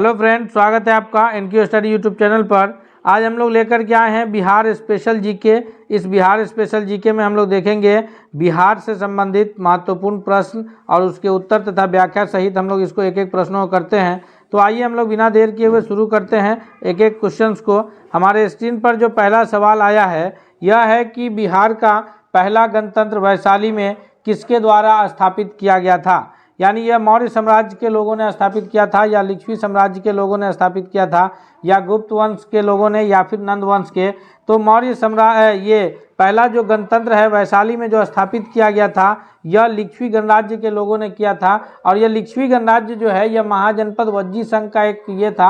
Hello friend, स्वागत है आपका एनक्यू स्टडी यूट्यूब चैनल पर। आज हम लोग लेकर के आए हैं बिहार स्पेशल जीके। इस बिहार स्पेशल जीके में हम लोग देखेंगे बिहार से संबंधित महत्वपूर्ण प्रश्न और उसके उत्तर तथा व्याख्या सहित हम लोग इसको एक एक प्रश्नों को करते हैं। तो आइए हम लोग बिना देर किए हुए शुरू करते हैं एक एक क्वेश्चंस को। हमारे स्क्रीन पर जो पहला सवाल आया है यह है कि बिहार का पहला गणतंत्र वैशाली में किसके द्वारा स्थापित किया गया था। यानी यह मौर्य साम्राज्य के लोगों ने स्थापित किया था या लिच्छवी साम्राज्य के लोगों ने स्थापित किया था या गुप्त वंश के लोगों ने या फिर नंद वंश के। तो मौर्य साम्राज्य ये पहला जो गणतंत्र है वैशाली में जो स्थापित किया गया था यह लिच्छवी गणराज्य के लोगों ने किया था। और यह लिच्छवी गणराज्य जो है यह महाजनपद वज्जी संघ का एक ये था,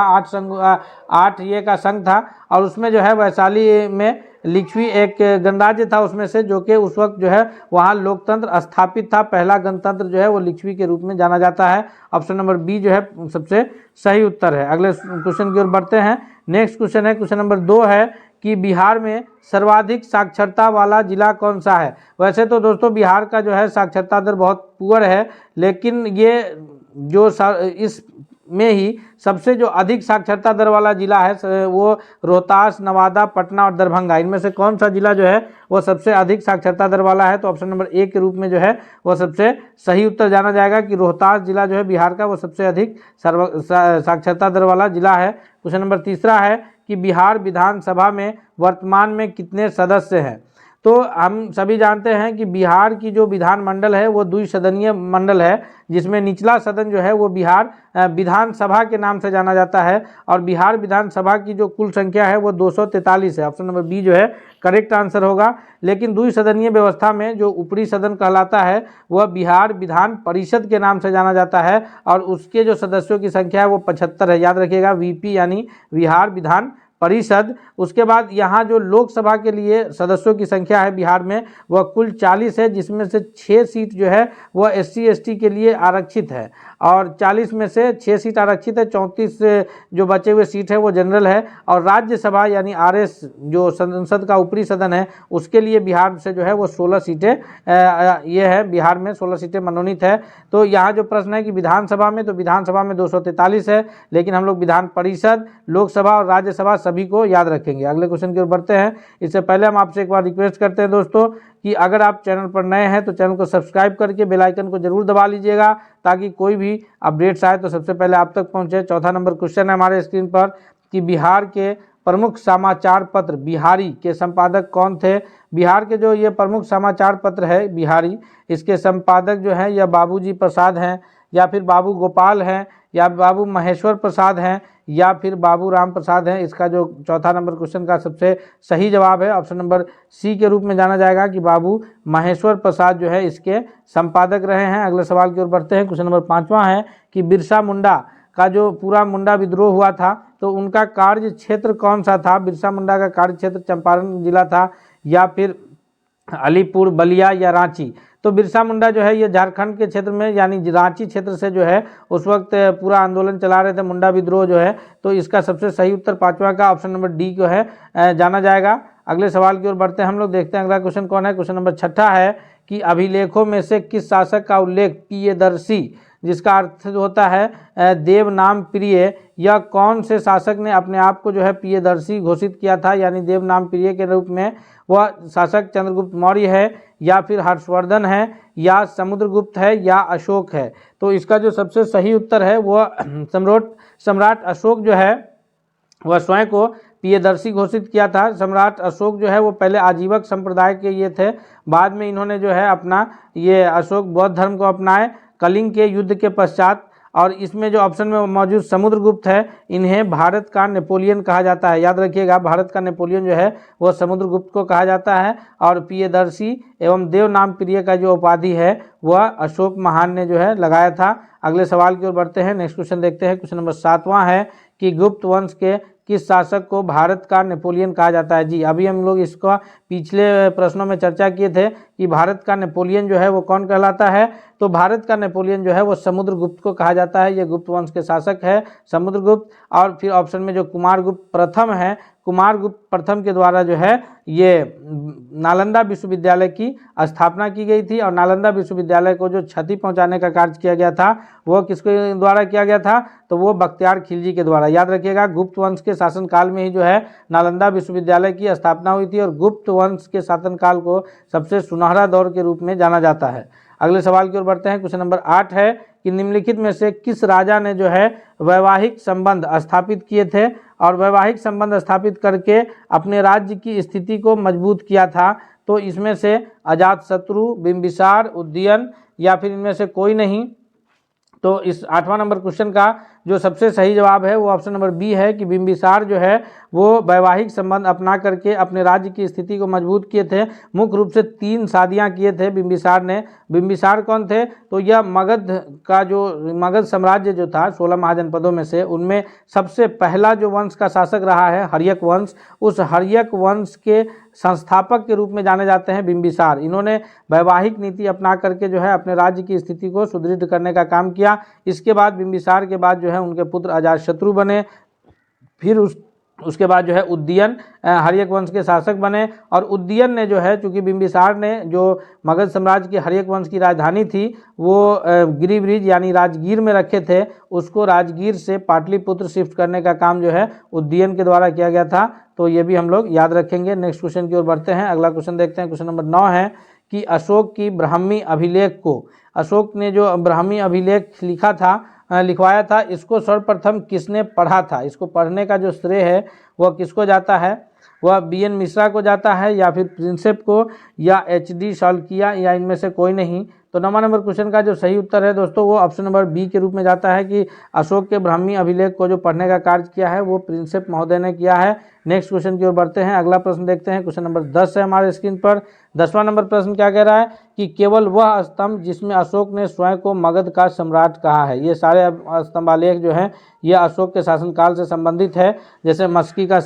8 ये का संघ था। और उसमें जो है वैशाली में लिच्छवी एक गणराज्य था उसमें से, जो कि उस वक्त जो है वहाँ लोकतंत्र स्थापित था। पहला गणतंत्र जो है वो लिच्छवी के रूप में जाना जाता है। ऑप्शन नंबर बी जो है सबसे सही उत्तर है। अगले क्वेश्चन की ओर बढ़ते हैं। नेक्स्ट क्वेश्चन है, क्वेश्चन नंबर 2 है कि बिहार में सर्वाधिक साक्षरता वाला जिला कौन सा है। वैसे तो दोस्तों बिहार का जो है साक्षरता दर बहुत पुअर है, लेकिन ये जो इस में ही सबसे जो अधिक साक्षरता दर वाला जिला है वो रोहतास, नवादा, पटना और दरभंगा। इनमें से कौन सा जिला जो है वो सबसे अधिक साक्षरता दर वाला है। तो ऑप्शन नंबर ए के रूप में जो है वो सबसे सही उत्तर जाना जाएगा कि रोहतास जिला जो है बिहार का वो सबसे अधिक साक्षरता दर वाला जिला है। क्वेश्चन नंबर 3 है कि बिहार विधानसभा में वर्तमान में कितने सदस्य हैं। तो हम सभी जानते हैं कि बिहार की जो विधानमंडल है वो द्विसदनीय मंडल है, जिसमें निचला सदन जो है वो बिहार विधानसभा के नाम से जाना जाता है। और बिहार विधानसभा की जो कुल संख्या है वो 243 है। ऑप्शन नंबर बी जो है करेक्ट आंसर होगा। लेकिन द्विसदनीय व्यवस्था में जो ऊपरी सदन कहलाता है वह बिहार विधान परिषद के नाम से जाना जाता है और उसके जो सदस्यों की संख्या है वो 75 है। याद रखिएगा, वीपी यानी बिहार विधान परिषद। उसके बाद यहाँ जो लोकसभा के लिए सदस्यों की संख्या है बिहार में वह कुल 40 है, जिसमें से 6 सीट जो है वह SC ST के लिए आरक्षित है और 40 में से 6 सीट आरक्षित है, 34 जो बचे हुए सीट है वो जनरल है। और राज्यसभा यानी RS जो संसद का ऊपरी सदन है उसके लिए बिहार से जो है वो 16 सीटें ये है, बिहार में 16 सीटें मनोनीत है। तो यहाँ जो प्रश्न है कि विधानसभा में, तो विधानसभा में 243 है, लेकिन हम लोग विधान परिषद, लोकसभा और राज्यसभा सभी को याद रखेंगे। अगले क्वेश्चन की ओर बढ़ते हैं। इससे पहले हम आपसे एक बार रिक्वेस्ट करते हैं दोस्तों कि अगर आप चैनल पर नए हैं तो चैनल को सब्सक्राइब करके बेल आइकन को जरूर दबा लीजिएगा ताकि कोई भी अपडेट्स आए तो सबसे पहले आप तक पहुंचे। चौथा नंबर क्वेश्चन है हमारे स्क्रीन पर कि बिहार के प्रमुख समाचार पत्र बिहारी के संपादक कौन थे। बिहार के जो ये प्रमुख समाचार पत्र है बिहारी, इसके संपादक जो हैं यह बाबूजी प्रसाद हैं या फिर बाबू गोपाल हैं या बाबू महेश्वर प्रसाद हैं या फिर बाबू राम प्रसाद हैं। इसका जो चौथा नंबर क्वेश्चन का सबसे सही जवाब है ऑप्शन नंबर सी के रूप में जाना जाएगा कि बाबू महेश्वर प्रसाद जो है इसके संपादक रहे हैं। अगले सवाल की ओर बढ़ते हैं। क्वेश्चन नंबर 5वां है कि बिरसा मुंडा का जो पूरा मुंडा विद्रोह हुआ था तो उनका कार्य क्षेत्र कौन सा था। बिरसा मुंडा का कार्य क्षेत्र चंपारण जिला था या फिर अलीपुर, बलिया या रांची। तो बिरसा मुंडा जो है ये झारखंड के क्षेत्र में यानी रांची क्षेत्र से जो है उस वक्त पूरा आंदोलन चला रहे थे, मुंडा विद्रोह जो है। तो इसका सबसे सही उत्तर 5वां का ऑप्शन नंबर डी को है जाना जाएगा। अगले सवाल की ओर बढ़ते हैं हम लोग, देखते हैं अगला क्वेश्चन कौन है। क्वेश्चन नंबर 6 है कि अभिलेखों में से किस शासक का उल्लेख प्रियदर्शी, जिसका अर्थ होता है देव नाम प्रिय, यह कौन से शासक ने अपने आप को जो है प्रियदर्शी घोषित किया था यानी देव नाम प्रिय के रूप में। वह शासक चंद्रगुप्त मौर्य है या फिर हर्षवर्धन है या समुद्रगुप्त है या अशोक है। तो इसका जो सबसे सही उत्तर है वह सम्राट अशोक जो है वह स्वयं को प्रियदर्शी घोषित किया था। सम्राट अशोक जो है वो पहले आजीवक संप्रदाय के ये थे, बाद में इन्होंने जो है अपना ये अशोक बौद्ध धर्म को अपनाए कलिंग के युद्ध के पश्चात। और इसमें जो ऑप्शन में मौजूद समुद्रगुप्त है इन्हें भारत का नेपोलियन कहा जाता है। याद रखिएगा, भारत का नेपोलियन जो है वो समुद्रगुप्त को कहा जाता है और प्रियदर्शी एवं देव नाम प्रिय का जो उपाधि है वह अशोक महान ने जो है लगाया था। अगले सवाल की ओर बढ़ते हैं। नेक्स्ट क्वेश्चन देखते हैं। क्वेश्चन नंबर 7वां है कि गुप्त वंश के किस शासक को भारत का नेपोलियन कहा जाता है। जी, अभी हम लोग इसका पिछले प्रश्नों में चर्चा किए थे कि भारत का नेपोलियन जो है वो कौन कहलाता है। तो भारत का नेपोलियन जो है वो समुद्रगुप्त को कहा जाता है। ये गुप्त वंश के शासक है समुद्रगुप्त। और फिर ऑप्शन में जो कुमारगुप्त प्रथम है कुमारगुप्त प्रथम के द्वारा जो है ये नालंदा विश्वविद्यालय की स्थापना की गई थी। और नालंदा विश्वविद्यालय को जो क्षति पहुंचाने का कार्य किया गया था वो किसके द्वारा किया गया था, तो वो बख्तियार खिलजी के द्वारा। याद रखिएगा, गुप्त वंश के शासनकाल में ही जो है नालंदा विश्वविद्यालय की स्थापना हुई थी और गुप्त वंश के शासनकाल को सबसे सुनहरा दौर के रूप में जाना जाता है। अगले सवाल की ओर बढ़ते हैं। क्वेश्चन नंबर 8 है कि निम्नलिखित में से किस राजा ने जो है वैवाहिक संबंध स्थापित किए थे और वैवाहिक संबंध स्थापित करके अपने राज्य की स्थिति को मजबूत किया था। तो इसमें से अजातशत्रु, बिंबिसार, उदयन या फिर इनमें से कोई नहीं। तो इस 8वां नंबर क्वेश्चन का जो सबसे सही जवाब है वो ऑप्शन नंबर बी है कि बिंबिसार जो है वो वैवाहिक संबंध अपना करके अपने राज्य की स्थिति को मजबूत किए थे। मुख्य रूप से 3 शादियां किए थे बिंबिसार ने। बिंबिसार कौन थे, तो यह मगध का जो मगध साम्राज्य जो था 16 महाजनपदों में से, उनमें सबसे पहला जो वंश का शासक रहा है हर्यक वंश, उस हर्यक वंश के संस्थापक के रूप में जाने जाते हैं बिंबिसार। इन्होंने वैवाहिक नीति अपना करके जो है अपने राज्य की स्थिति को सुदृढ़ करने का काम किया। इसके बाद बिंबिसार के बाद जो है उनके पुत्र अजातशत्रु बने, फिर उसके बाद जो है उदयन हर्यक वंश के शासक बने। और उदयन ने जो है, चूंकि बिंबिसार ने जो मगध साम्राज्य की हर्यक वंश की राजधानी थी वो गिरिब्रिज यानी राजगीर में रखे थे, उसको राजगीर से पाटलिपुत्र शिफ्ट करने का काम जो है उदयन के द्वारा किया गया था। तो ये भी हम लोग याद रखेंगे। नेक्स्ट क्वेश्चन की ओर बढ़ते हैं। अगला क्वेश्चन देखते हैं। क्वेश्चन नंबर 9 है कि अशोक की ब्राह्मी अभिलेख को, अशोक ने जो ब्राह्मी अभिलेख लिखवाया था, इसको सर्वप्रथम किसने पढ़ा था। इसको पढ़ने का जो श्रेय है वह किसको जाता है, वह BN मिश्रा को जाता है या फिर प्रिंसेप को या HD शौल्किया या इनमें से कोई नहीं। तो 9वां नंबर क्वेश्चन का जो सही उत्तर है दोस्तों वो ऑप्शन नंबर बी के रूप में जाता है कि अशोक के ब्राह्मी अभिलेख को जो पढ़ने का कार्य किया है वो प्रिंसेप महोदय ने किया है। नेक्स्ट क्वेश्चन की ओर बढ़ते हैं। अगला प्रश्न देखते हैं। क्वेश्चन नंबर 10 है हमारे स्क्रीन पर। 10वां नंबर प्रश्न क्या कह रहा है कि केवल वह स्तंभ जिसमें अशोक ने स्वयं को मगध का सम्राट कहा है। ये सारे स्तंभालेख जो हैं ये अशोक के शासनकाल से संबंधित है। जैसे मस्की का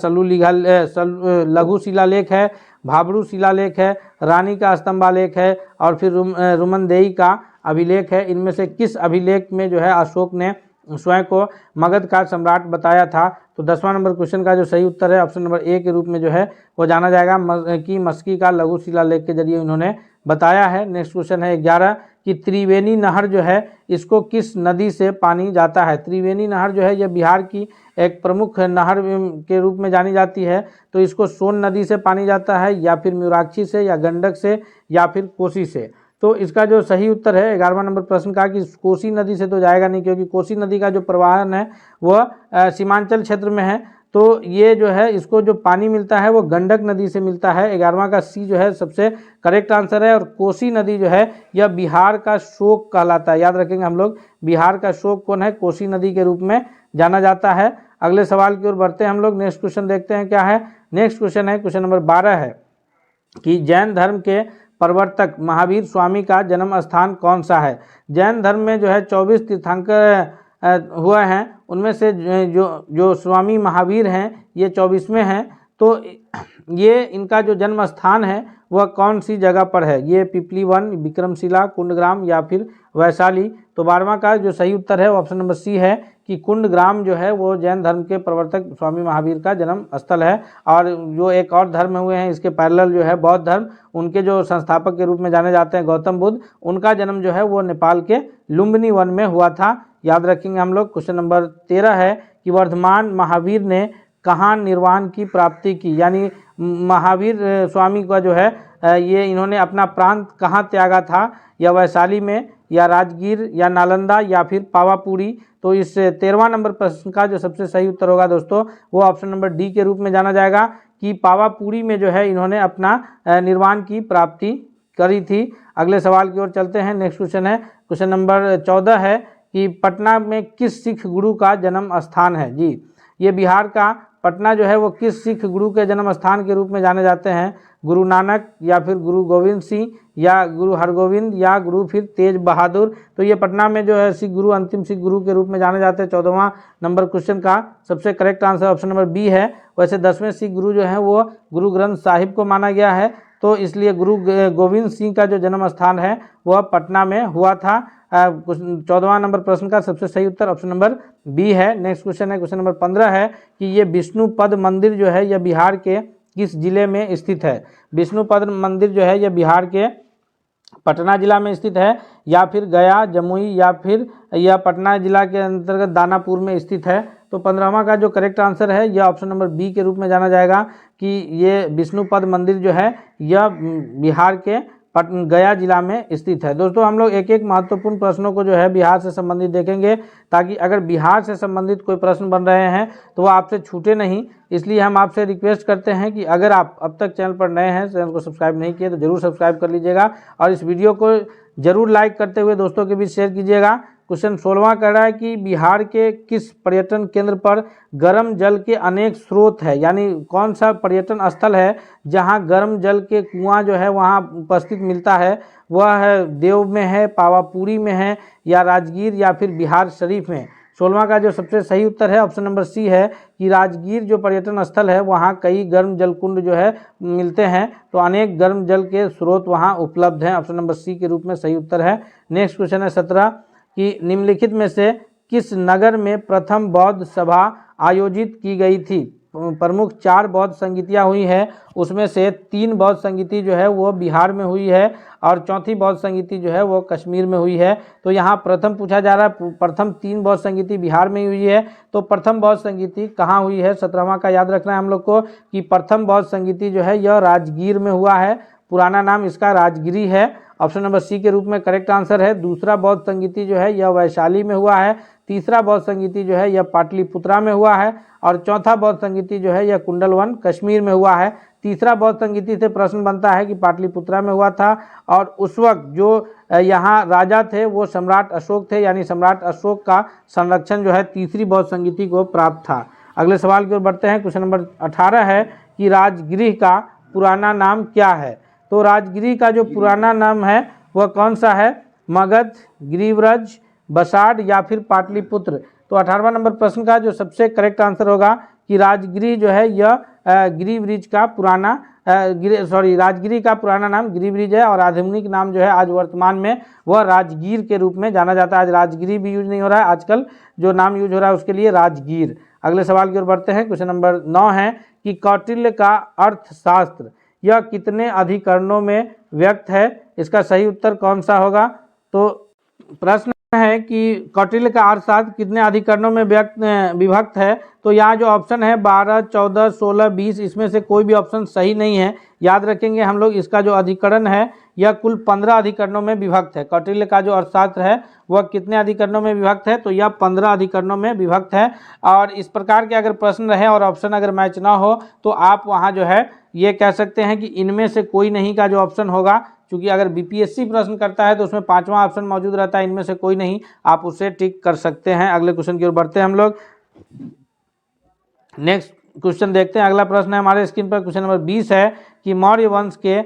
लघु शिलालेख है, भाबरू शिलालेख है, रानी का स्तंभालेख है और फिर रुमनदेई का अभिलेख है। इनमें से किस अभिलेख में जो है अशोक ने स्वयं को मगध का सम्राट बताया था। तो 10वां नंबर क्वेश्चन का जो सही उत्तर है ऑप्शन नंबर ए के रूप में जो है वो जाना जाएगा कि मस्की का लघु शिलालेख के जरिए इन्होंने बताया है। नेक्स्ट क्वेश्चन है 11 कि त्रिवेणी नहर जो है इसको किस नदी से पानी जाता है। त्रिवेणी नहर जो है यह बिहार की एक प्रमुख नहर के रूप में जानी जाती है। तो इसको सोन नदी से पानी जाता है या फिर म्यूराक्षी से या गंडक से या फिर कोसी से। तो इसका जो सही उत्तर है 11वां नंबर प्रश्न का कि कोसी नदी से तो जाएगा नहीं, क्योंकि कोसी नदी का जो प्रवाहन है वह सीमांचल क्षेत्र में है। तो ये जो है इसको जो पानी मिलता है वो गंडक नदी से मिलता है। 11वां का सी जो है सबसे करेक्ट आंसर है। और कोसी नदी जो है यह बिहार का शोक कहलाता है। याद रखेंगे हम लोग, बिहार का शोक कौन है, कोसी नदी के रूप में जाना जाता है। अगले सवाल की ओर बढ़ते हैं हम लोग। नेक्स्ट क्वेश्चन देखते हैं क्या है। नेक्स्ट क्वेश्चन है क्वेश्चन नंबर 12 है कि जैन धर्म के प्रवर्तक महावीर स्वामी का जन्म स्थान कौन सा है। जैन धर्म में जो है 24 तीर्थंकर हुए हैं, उनमें से जो स्वामी महावीर हैं ये 24वें हैं। तो ये इनका जो जन्म स्थान है वह कौन सी जगह पर है। ये पिपली वन, विक्रमशिला, कुंडग्राम या फिर वैशाली। तो 12वां का जो सही उत्तर है ऑप्शन नंबर सी है कि कुंडग्राम जो है वो जैन धर्म के प्रवर्तक स्वामी महावीर का जन्म स्थल है। और जो एक और धर्म हुए हैं इसके पैरेलल जो है बौद्ध धर्म, उनके जो संस्थापक के रूप में जाने जाते हैं गौतम बुद्ध, उनका जन्म जो है वो नेपाल के लुम्बिनी वन में हुआ था। याद रखेंगे हम लोग। क्वेश्चन नंबर 13 है कि वर्धमान महावीर ने कहाँ निर्वाण की प्राप्ति की। यानी महावीर स्वामी का जो है ये इन्होंने अपना प्रांत कहाँ त्यागा था, या वैशाली में या राजगीर या नालंदा या फिर पावापुरी। तो इस 13वां नंबर प्रश्न का जो सबसे सही उत्तर होगा दोस्तों वो ऑप्शन नंबर डी के रूप में जाना जाएगा कि पावापुरी में जो है इन्होंने अपना निर्वाण की प्राप्ति करी थी। अगले सवाल की ओर चलते हैं। नेक्स्ट क्वेश्चन है क्वेश्चन नंबर 14 है कि पटना में किस सिख गुरु का जन्म स्थान है। जी, ये बिहार का पटना जो है वो किस सिख गुरु के जन्म स्थान के रूप में जाने जाते हैं। गुरु नानक या फिर गुरु गोविंद सिंह या गुरु हरगोविंद या गुरु फिर तेज बहादुर। तो ये पटना में जो है सिख गुरु अंतिम सिख गुरु के रूप में जाने जाते हैं। 14वां नंबर क्वेश्चन का सबसे correct answer option number B है। वैसे 10वें सिख गुरु जो है वो गुरु ग्रंथ साहिब को माना गया है, तो इसलिए गुरु गोविंद सिंह का जो जन्म स्थान है वह पटना में हुआ था। 14वां नंबर प्रश्न का सबसे सही उत्तर ऑप्शन नंबर बी है। नेक्स्ट क्वेश्चन है, क्वेश्चन नंबर 15 है कि ये विष्णुपद मंदिर जो है यह बिहार के किस जिले में स्थित है। विष्णुपद मंदिर जो है यह बिहार के पटना जिला में स्थित है, या फिर गया, जमुई, या फिर यह पटना जिला के अंतर्गत दानापुर में स्थित है। तो 15वां का जो करेक्ट आंसर है यह ऑप्शन नंबर बी के रूप में जाना जाएगा कि ये विष्णुपद मंदिर जो है यह बिहार के गया जिला में स्थित है। दोस्तों हम लोग एक एक महत्वपूर्ण प्रश्नों को जो है बिहार से संबंधित देखेंगे, ताकि अगर बिहार से संबंधित कोई प्रश्न बन रहे हैं तो वो आपसे छूटे नहीं। इसलिए हम आपसे रिक्वेस्ट करते हैं कि अगर आप अब तक चैनल पर नए हैं, चैनल को सब्सक्राइब नहीं किए तो जरूर सब्सक्राइब कर लीजिएगा और इस वीडियो को जरूर लाइक करते हुए दोस्तों के बीच शेयर कीजिएगा। क्वेश्चन 16वां कह रहा है कि बिहार के किस पर्यटन केंद्र पर गर्म जल के अनेक स्रोत है, यानी कौन सा पर्यटन स्थल है जहां गर्म जल के कुआं जो है वहां उपस्थित मिलता है। वह है देव में है, पावापुरी में है, या राजगीर, या फिर बिहार शरीफ में। 16वां का जो सबसे सही उत्तर है ऑप्शन नंबर सी है कि राजगीर जो पर्यटन स्थल है वहाँ कई गर्म जल कुंड जो है मिलते हैं, तो अनेक गर्म जल के स्रोत वहाँ उपलब्ध हैं। ऑप्शन नंबर सी के रूप में सही उत्तर है। नेक्स्ट क्वेश्चन है 17 कि निम्नलिखित में से किस नगर में प्रथम बौद्ध सभा आयोजित की गई थी। प्रमुख 4 बौद्ध संगीतियाँ हुई है, उसमें से 3 बौद्ध संगीति जो है वो बिहार में हुई है और चौथी बौद्ध संगीति जो है वो कश्मीर में हुई है। तो यहाँ प्रथम पूछा जा रहा है, प्रथम 3 बौद्ध संगीति बिहार में हुई है, तो प्रथम बौद्ध संगीति कहाँ हुई है। 17वां का याद रखना है हम लोग को कि प्रथम बौद्ध संगीति जो है यह राजगीर में हुआ है, पुराना नाम इसका राजगिरी है। ऑप्शन नंबर सी के रूप में करेक्ट आंसर है। दूसरा बौद्ध संगीति जो है यह वैशाली में हुआ है, तीसरा बौद्ध संगीति जो है यह पाटलिपुत्रा में हुआ है, और चौथा बौद्ध संगीति जो है यह कुंडलवन कश्मीर में हुआ है। तीसरा बौद्ध संगीति से प्रश्न बनता है कि पाटलिपुत्रा में हुआ था, और उस वक्त जो यहाँ राजा थे वो सम्राट अशोक थे, यानी सम्राट अशोक का संरक्षण जो है तीसरी बौद्ध संगीति को प्राप्त था। अगले सवाल की ओर बढ़ते हैं। क्वेश्चन नंबर 18 है कि राजगृह का पुराना नाम क्या है। तो राजगिरी का जो पुराना नाम है वह कौन सा है। मगध, गिरिव्रज, बसाड, या फिर पाटलिपुत्र। तो 18वां नंबर प्रश्न का जो सबसे करेक्ट आंसर होगा कि राजगिरी जो है यह गिरिव्रज का पुराना राजगिरी का पुराना नाम गिरिव्रज है, और आधुनिक नाम जो है आज वर्तमान में वह राजगीर के रूप में जाना जाता है। आज राजगिरी भी यूज नहीं हो रहा है, आजकल जो नाम यूज हो रहा है उसके लिए राजगीर। अगले सवाल की ओर बढ़ते हैं। क्वेश्चन नंबर 9 है कि कौटिल्य का अर्थशास्त्र यह कितने अधिकरणों में व्यक्त है। इसका सही उत्तर कौन सा होगा। तो प्रश्न है कि कौटिल्य का अर्थशास्त्र कितने अधिकरणों में विभक्त है। तो यहाँ जो ऑप्शन है 12, 14, 16, 20, इसमें से कोई भी ऑप्शन सही नहीं है। याद रखेंगे हम लोग इसका जो अधिकरण है यह कुल 15 अधिकरणों में विभक्त है। कौटिल्य का जो अर्थशास्त्र है वह कितने अधिकरणों में विभक्त है, तो यह 15 अधिकरणों में विभक्त है। और इस प्रकार के अगर प्रश्न रहे और ऑप्शन अगर मैच ना हो तो आप वहाँ जो है ये कह सकते हैं कि इनमें से कोई नहीं का जो ऑप्शन होगा, क्योंकि अगर बीपीएससी प्रश्न करता है तो उसमें 5वां ऑप्शन मौजूद रहता है, इनमें से कोई नहीं, आप उसे टिक कर सकते हैं। अगले क्वेश्चन की ओर बढ़ते हैं हम लोग। नेक्स्ट क्वेश्चन देखते हैं। अगला प्रश्न है हमारे स्क्रीन पर, क्वेश्चन नंबर 20 है कि मौर्य वंश के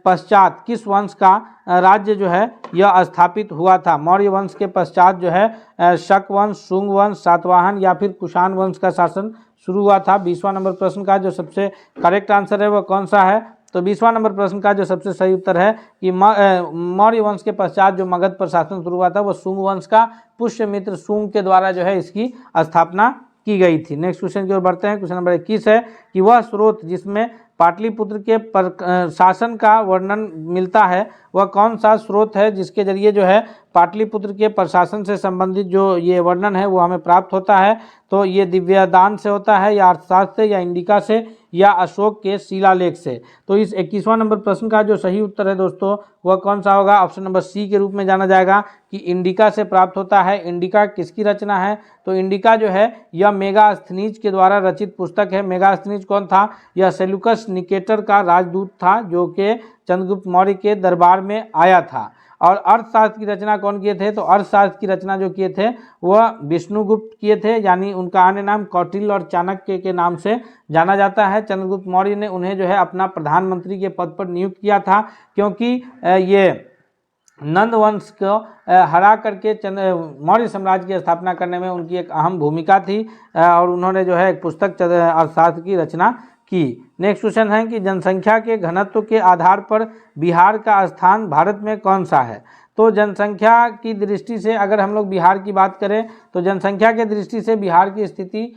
पश्चात किस वंश का राज्य जो है यह स्थापित हुआ था। मौर्य वंश के पश्चात जो है शक वंश, शुंग वंश, सातवाहन, या फिर कुषाण वंश का शासन शुरू हुआ था। 20वां नंबर प्रश्न का जो सबसे करेक्ट आंसर है वह कौन सा है। तो 20वां नंबर प्रश्न का जो सबसे सही उत्तर है कि मौर्य वंश के पश्चात जो मगध पर शासन शुरू हुआ था वह शुंग वंश का पुष्यमित्र शुंग के द्वारा जो है इसकी स्थापना की गई थी। नेक्स्ट क्वेश्चन की ओर बढ़ते हैं। क्वेश्चन नंबर 21 है कि वह स्रोत जिसमें पाटलिपुत्र के शासन का वर्णन मिलता है वह कौन सा स्रोत है, जिसके जरिए जो है पाटलिपुत्र के प्रशासन से संबंधित जो ये वर्णन है वो हमें प्राप्त होता है। तो ये दिव्यदान से होता है, या अर्थशास्त्र से, या इंडिका से, या अशोक के शिलालेख से। तो इस 21वां नंबर प्रश्न का जो सही उत्तर है दोस्तों वह कौन सा होगा। ऑप्शन नंबर सी के रूप में जाना जाएगा कि इंडिका से प्राप्त होता है। इंडिका किसकी रचना है, तो इंडिका जो है यह मेगास्थनीज के द्वारा रचित पुस्तक है। मेगास्थनीज कौन था, यह सेल्यूकस निकेटर का राजदूत था जो कि चंद्रगुप्त मौर्य के दरबार में आया था। और अर्थशास्त्र की रचना कौन किए थे, तो अर्थशास्त्र की रचना जो किए थे वह विष्णुगुप्त किए थे, यानी उनका अन्य नाम कौटिल्य और चाणक्य के नाम से जाना जाता है। चंद्रगुप्त मौर्य ने उन्हें जो है अपना प्रधानमंत्री के पद पर नियुक्त किया था, क्योंकि ये नंद वंश को हरा करके मौर्य साम्राज्य की स्थापना करने में उनकी एक अहम भूमिका थी, और उन्होंने जो है एक पुस्तक अर्थशास्त्र की रचना की। नेक्स्ट क्वेश्चन है कि जनसंख्या के घनत्व के आधार पर बिहार का स्थान भारत में कौन सा है। तो जनसंख्या की दृष्टि से अगर हम लोग बिहार की बात करें तो जनसंख्या के दृष्टि से बिहार की स्थिति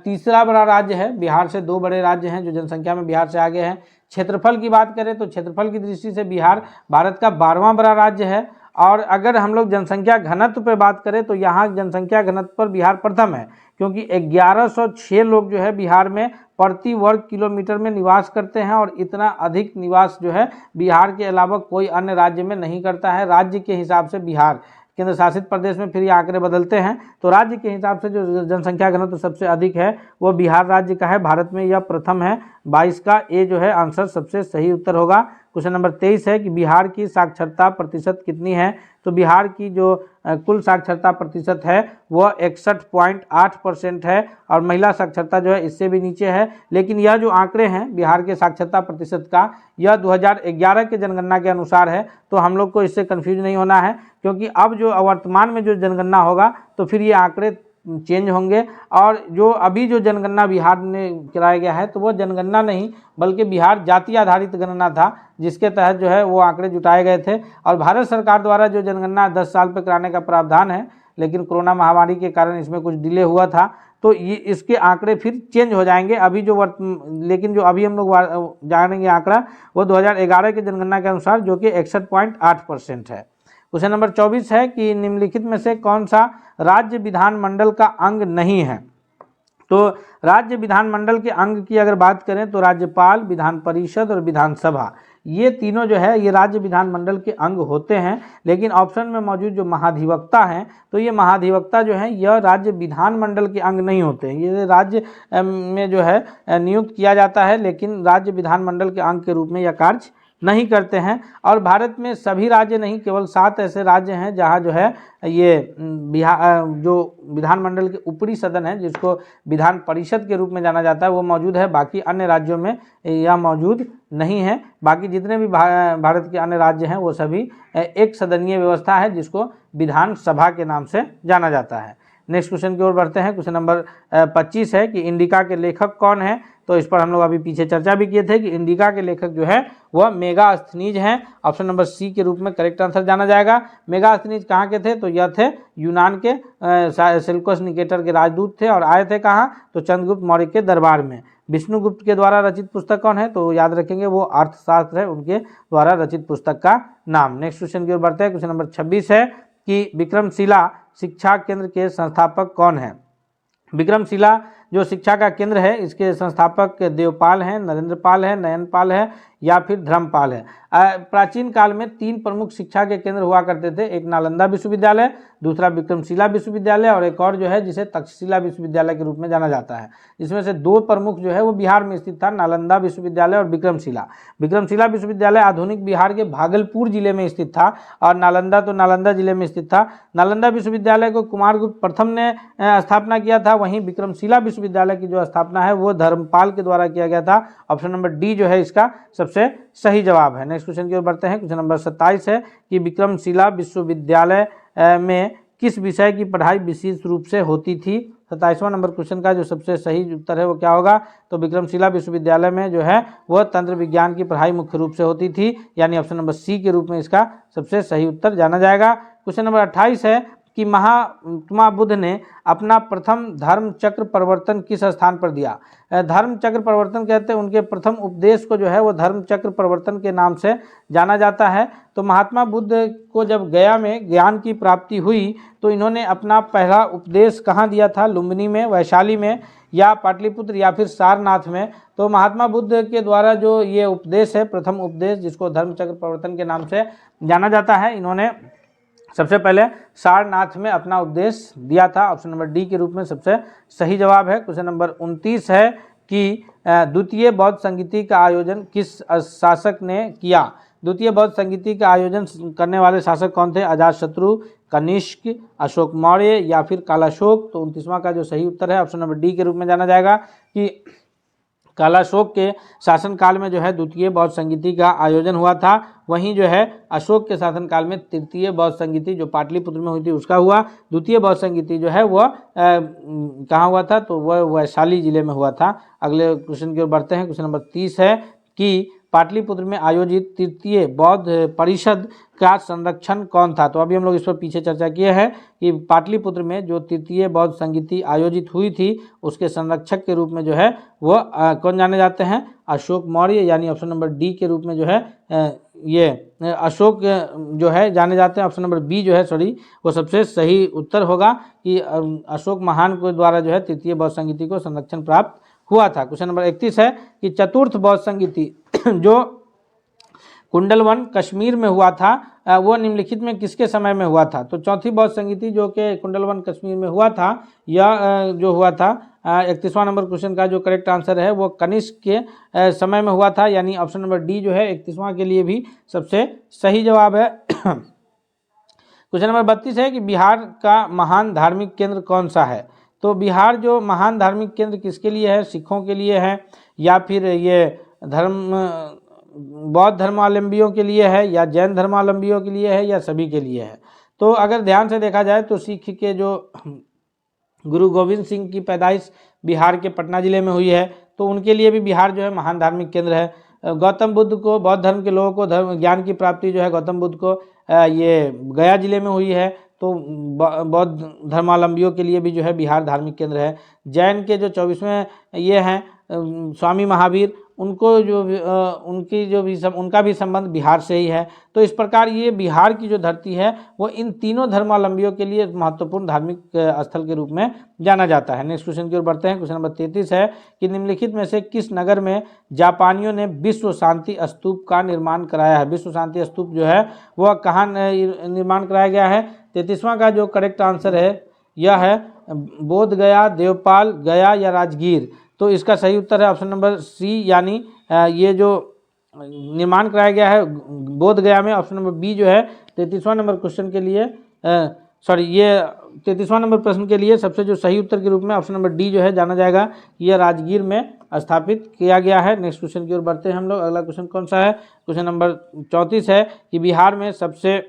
तीसरा बड़ा राज्य है। बिहार से 2 बड़े राज्य हैं जो जनसंख्या में बिहार से आगे हैं। क्षेत्रफल की बात करें तो क्षेत्रफल की दृष्टि से बिहार भारत का 12वां बड़ा राज्य है। और अगर हम लोग जनसंख्या घनत्व पर बात करें तो यहाँ जनसंख्या घनत्व पर बिहार प्रथम है, क्योंकि 1106 लोग जो है बिहार में प्रति वर्ग किलोमीटर में निवास करते हैं। और इतना अधिक निवास जो है बिहार के अलावा कोई अन्य राज्य में नहीं करता है। राज्य के हिसाब से बिहार, केंद्र शासित प्रदेश में फिर ये आंकड़े बदलते हैं, तो राज्य के हिसाब से जो जनसंख्या घनत्व सबसे अधिक है वो बिहार राज्य का है। भारत में यह प्रथम है। 22 का ए जो है आंसर सबसे सही उत्तर होगा। क्वेश्चन नंबर 23 है कि बिहार की साक्षरता प्रतिशत कितनी है। तो बिहार की जो कुल साक्षरता प्रतिशत है वह 61.8% है और महिला साक्षरता जो है इससे भी नीचे है। लेकिन यह जो आंकड़े हैं बिहार के साक्षरता प्रतिशत का, यह 2011 के जनगणना के अनुसार है, तो हम लोग को इससे कंफ्यूज नहीं होना है, क्योंकि अब जो वर्तमान में जो जनगणना होगा तो फिर ये आंकड़े चेंज होंगे। और जो अभी जो जनगणना बिहार में कराया गया है तो वो जनगणना नहीं बल्कि बिहार जाति आधारित गणना था, जिसके तहत जो है वो आंकड़े जुटाए गए थे। और भारत सरकार द्वारा जो जनगणना 10 साल पर कराने का प्रावधान है, लेकिन कोरोना महामारी के कारण इसमें कुछ डिले हुआ था, तो ये इसके आंकड़े फिर चेंज हो जाएंगे। अभी जो लेकिन जो अभी हम लोग जानेंगे आंकड़ा वो 2011 के जनगणना के अनुसार जो कि 61.8% है। क्वेश्चन नंबर 24 है कि निम्नलिखित में से कौन सा राज्य विधानमंडल का अंग नहीं है। तो राज्य विधानमंडल के अंग की अगर बात करें तो राज्यपाल, विधान परिषद और विधानसभा, ये तीनों जो है ये राज्य विधानमंडल के अंग होते हैं। लेकिन ऑप्शन में मौजूद जो महाधिवक्ता हैं तो ये महाधिवक्ता जो हैं यह राज्य विधानमंडल के अंग नहीं होते हैं। ये राज्य में जो है नियुक्त किया जाता है, लेकिन राज्य विधानमंडल के अंग के रूप में यह कार्य नहीं करते हैं। और भारत में सभी राज्य नहीं, केवल 7 ऐसे राज्य हैं जहां जो है ये जो विधानमंडल के ऊपरी सदन है जिसको विधान परिषद के रूप में जाना जाता है वो मौजूद है। बाकी अन्य राज्यों में यह मौजूद नहीं है। बाकी जितने भी भारत के अन्य राज्य हैं वो सभी एक सदनीय व्यवस्था है जिसको विधानसभा के नाम से जाना जाता है। नेक्स्ट क्वेश्चन की ओर बढ़ते हैं। क्वेश्चन नंबर 25 है कि इंडिका के लेखक कौन है। तो इस पर हम लोग अभी पीछे चर्चा भी किए थे कि इंडिका के लेखक जो है वह मेगास्थनीज हैं। ऑप्शन नंबर सी के रूप में करेक्ट आंसर जाना जाएगा। मेगास्थनीज कहाँ के थे, तो यह थे यूनान के सेल्यूकस निकेटर के राजदूत थे और आए थे कहाँ, तो चंद्रगुप्त मौर्य के दरबार में। विष्णुगुप्त के द्वारा रचित पुस्तक कौन है, तो याद रखेंगे वो अर्थशास्त्र है, उनके द्वारा रचित पुस्तक का नाम। नेक्स्ट क्वेश्चन की ओर बढ़ते हैं। क्वेश्चन नंबर 26 है कि विक्रमशिला शिक्षा केंद्र के संस्थापक कौन है। विक्रमशिला जो शिक्षा का केंद्र है इसके संस्थापक देवपाल हैं, नरेंद्रपाल है, नयनपाल है या फिर धर्मपाल है। प्राचीन काल में 3 प्रमुख शिक्षा के केंद्र हुआ करते थे, एक नालंदा विश्वविद्यालय, दूसरा विक्रमशिला विश्वविद्यालय और एक और जो है जिसे तक्षशिला विश्वविद्यालय के रूप में जाना जाता है। इसमें से 2 प्रमुख जो है वो बिहार में स्थित था, नालंदा विश्वविद्यालय और विक्रमशिला। विक्रमशिला विश्वविद्यालय आधुनिक बिहार के भागलपुर जिले में स्थित था और नालंदा तो नालंदा जिले में स्थित था। नालंदा विश्वविद्यालय को कुमारगुप्त प्रथम ने स्थापना किया था, वहीं विक्रमशिला विश्वविद्यालय की जो स्थापना है वो धर्मपाल के द्वारा किया गया था। ऑप्शन नंबर डी जो है इसका सबसे सही जवाब है। नेक्स्ट क्वेश्चन की ओर बढ़ते हैं। क्वेश्चन नंबर 27 है कि विक्रमशिला विश्वविद्यालय में किस विषय की पढ़ाई विशेष रूप से होती थी। 27वां नंबर क्वेश्चन का जो सबसे सही उत्तर है वो क्या होगा, तो विक्रमशिला विश्वविद्यालय में जो है वह तंत्र विज्ञान की पढ़ाई मुख्य रूप से होती थी, यानी ऑप्शन नंबर सी के रूप में इसका सबसे सही उत्तर जाना जाएगा। क्वेश्चन नंबर 28 है कि महात्मा बुद्ध ने अपना प्रथम धर्म चक्र प्रवर्तन किस स्थान पर दिया। धर्म चक्र प्रवर्तन कहते हैं उनके प्रथम उपदेश को जो है वो धर्म चक्र प्रवर्तन के नाम से जाना जाता है। तो महात्मा बुद्ध को जब गया में ज्ञान की प्राप्ति हुई तो इन्होंने अपना पहला उपदेश कहाँ दिया था, लुम्बिनी में, वैशाली में या पाटलिपुत्र या फिर सारनाथ में। तो महात्मा बुद्ध के द्वारा जो ये उपदेश है, प्रथम उपदेश जिसको धर्म चक्र प्रवर्तन के नाम से जाना जाता है, इन्होंने सबसे पहले सारनाथ में अपना उपदेश दिया था। ऑप्शन नंबर डी के रूप में सबसे सही जवाब है। क्वेश्चन नंबर 29 है कि द्वितीय बौद्ध संगीति का आयोजन किस शासक ने किया। द्वितीय बौद्ध संगीति का आयोजन करने वाले शासक कौन थे, अजातशत्रु, कनिष्क, अशोक मौर्य या फिर कालाशोक। तो 29वां का जो सही उत्तर है ऑप्शन नंबर डी के रूप में जाना जाएगा कि कालाशोक के शासनकाल में जो है द्वितीय बौद्ध संगीति का आयोजन हुआ था। वहीं जो है अशोक के शासनकाल में तृतीय बौद्ध संगीति जो पाटलिपुत्र में हुई थी उसका हुआ। द्वितीय बौद्ध संगीति जो है वह कहाँ हुआ था, तो वह वैशाली जिले में हुआ था। अगले क्वेश्चन की ओर बढ़ते हैं। क्वेश्चन नंबर 30 है कि पाटलिपुत्र में आयोजित तृतीय बौद्ध परिषद का संरक्षण कौन था। तो अभी हम लोग इस पर पीछे चर्चा किए हैं कि पाटलिपुत्र में जो तृतीय बौद्ध संगीति आयोजित हुई थी उसके संरक्षक के रूप में जो है वो कौन जाने जाते हैं, अशोक मौर्य, यानी ऑप्शन नंबर डी के रूप में जो है ये अशोक जो है जाने जाते हैं। ऑप्शन नंबर बी जो है वो सबसे सही उत्तर होगा कि अशोक महान के द्वारा जो है तृतीय बौद्ध संगीति को संरक्षण प्राप्त हुआ था। क्वेश्चन नंबर 31 है कि चतुर्थ बौद्ध संगीति जो कुंडलवन कश्मीर में हुआ था वो निम्नलिखित में किसके समय में हुआ था। तो चौथी बौद्ध संगीति जो कि कुंडलवन कश्मीर में हुआ था, यह जो हुआ था 31वां नंबर क्वेश्चन का जो करेक्ट आंसर है वो कनिष्क के समय में हुआ था, यानी ऑप्शन नंबर डी जो है 31वां के लिए भी सबसे सही जवाब है। क्वेश्चन नंबर 32 है कि बिहार का महान धार्मिक केंद्र कौन सा है। तो बिहार जो महान धार्मिक केंद्र किसके लिए है, सिखों के लिए है या फिर ये बौद्ध धर्मावलंबियों के लिए है या जैन धर्मावलंबियों के लिए है या सभी के लिए है। तो अगर ध्यान से देखा जाए तो सिख के जो गुरु गोविंद सिंह की पैदाइश बिहार के पटना जिले में हुई है, तो उनके लिए भी बिहार जो है महान धार्मिक केंद्र है। गौतम बुद्ध को, बौद्ध धर्म के लोगों को धर्म ज्ञान की प्राप्ति जो है गौतम बुद्ध को ये गया जिले में हुई है, तो बौद्ध धर्मावलंबियों के लिए भी जो है बिहार धार्मिक केंद्र है। जैन के जो 24वें ये हैं स्वामी महावीर, उनको जो उनका भी संबंध बिहार से ही है। तो इस प्रकार ये बिहार की जो धरती है वो इन तीनों धर्मावलंबियों के लिए महत्वपूर्ण धार्मिक स्थल के रूप में जाना जाता है। नेक्स्ट क्वेश्चन की ओर बढ़ते हैं। क्वेश्चन नंबर 33 है कि निम्नलिखित में से किस नगर में जापानियों ने विश्व शांति स्तूप का निर्माण कराया है। विश्व शांति स्तूप जो है वह कहाँ निर्माण कराया गया है। 33वां का जो करेक्ट आंसर है यह है बोध गया, देवपाल, गया या राजगीर। तो इसका सही उत्तर है ऑप्शन नंबर सी, यानी ये जो निर्माण कराया गया है बोध गया में। ऑप्शन नंबर बी जो है 33वां नंबर क्वेश्चन के लिए ये 33वां नंबर प्रश्न के लिए सबसे जो सही उत्तर के रूप में ऑप्शन नंबर डी जो है जाना जाएगा, यह राजगीर में स्थापित किया गया है। नेक्स्ट क्वेश्चन की ओर बढ़ते हैं हम लोग। अगला क्वेश्चन कौन सा है, क्वेश्चन नंबर 34 है कि बिहार में सबसे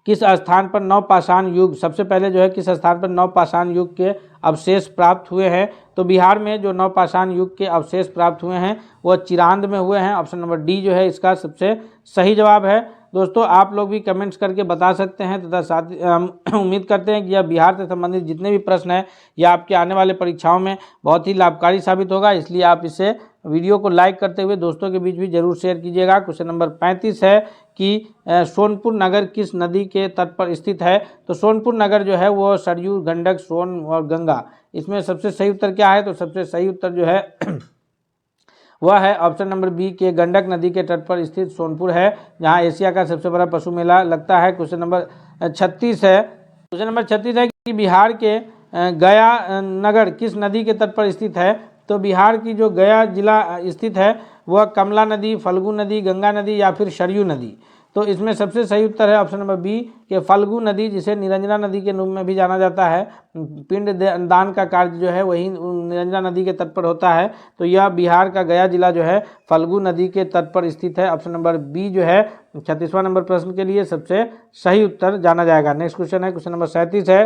किस स्थान पर नवपाषाण युग, सबसे पहले जो है किस स्थान पर नवपाषाण युग के अवशेष प्राप्त हुए हैं। तो बिहार में जो नवपाषाण युग के अवशेष प्राप्त हुए हैं वह चिरांद में हुए हैं। ऑप्शन नंबर डी जो है इसका सबसे सही जवाब है। दोस्तों आप लोग भी कमेंट्स करके बता सकते हैं तथा साथ उम्मीद करते हैं कि यह बिहार से संबंधित जितने भी प्रश्न हैं यह आपके आने वाले परीक्षाओं में बहुत ही लाभकारी साबित होगा, इसलिए आप इसे वीडियो को लाइक करते हुए दोस्तों के बीच भी जरूर शेयर कीजिएगा। क्वेश्चन नंबर 35 है कि सोनपुर नगर किस नदी के तट पर स्थित है। तो सोनपुर नगर जो है वो सरयू, गंडक, सोन और गंगा, इसमें सबसे सही उत्तर क्या है। तो सबसे सही उत्तर जो है वह है ऑप्शन नंबर बी के गंडक नदी के तट पर स्थित सोनपुर है, जहां एशिया का सबसे बड़ा पशु मेला लगता है। क्वेश्चन नंबर 36 है, क्वेश्चन नंबर 36 है कि बिहार के गया नगर किस नदी के तट पर स्थित है। तो बिहार की जो गया जिला स्थित है वह कमला नदी, फल्गु नदी, गंगा नदी या फिर सरयू नदी। तो इसमें सबसे सही उत्तर है ऑप्शन नंबर बी के फल्गु नदी, जिसे निरंजना नदी के रूप में भी जाना जाता है। पिंड दान का कार्य जो है वही निरंजना नदी के तट पर होता है। तो यह बिहार का गया जिला जो है फल्गु नदी के तट पर स्थित है। ऑप्शन नंबर बी जो है 36वां नंबर प्रश्न के लिए सबसे सही उत्तर जाना जाएगा। नेक्स्ट क्वेश्चन है, क्वेश्चन नंबर 37 है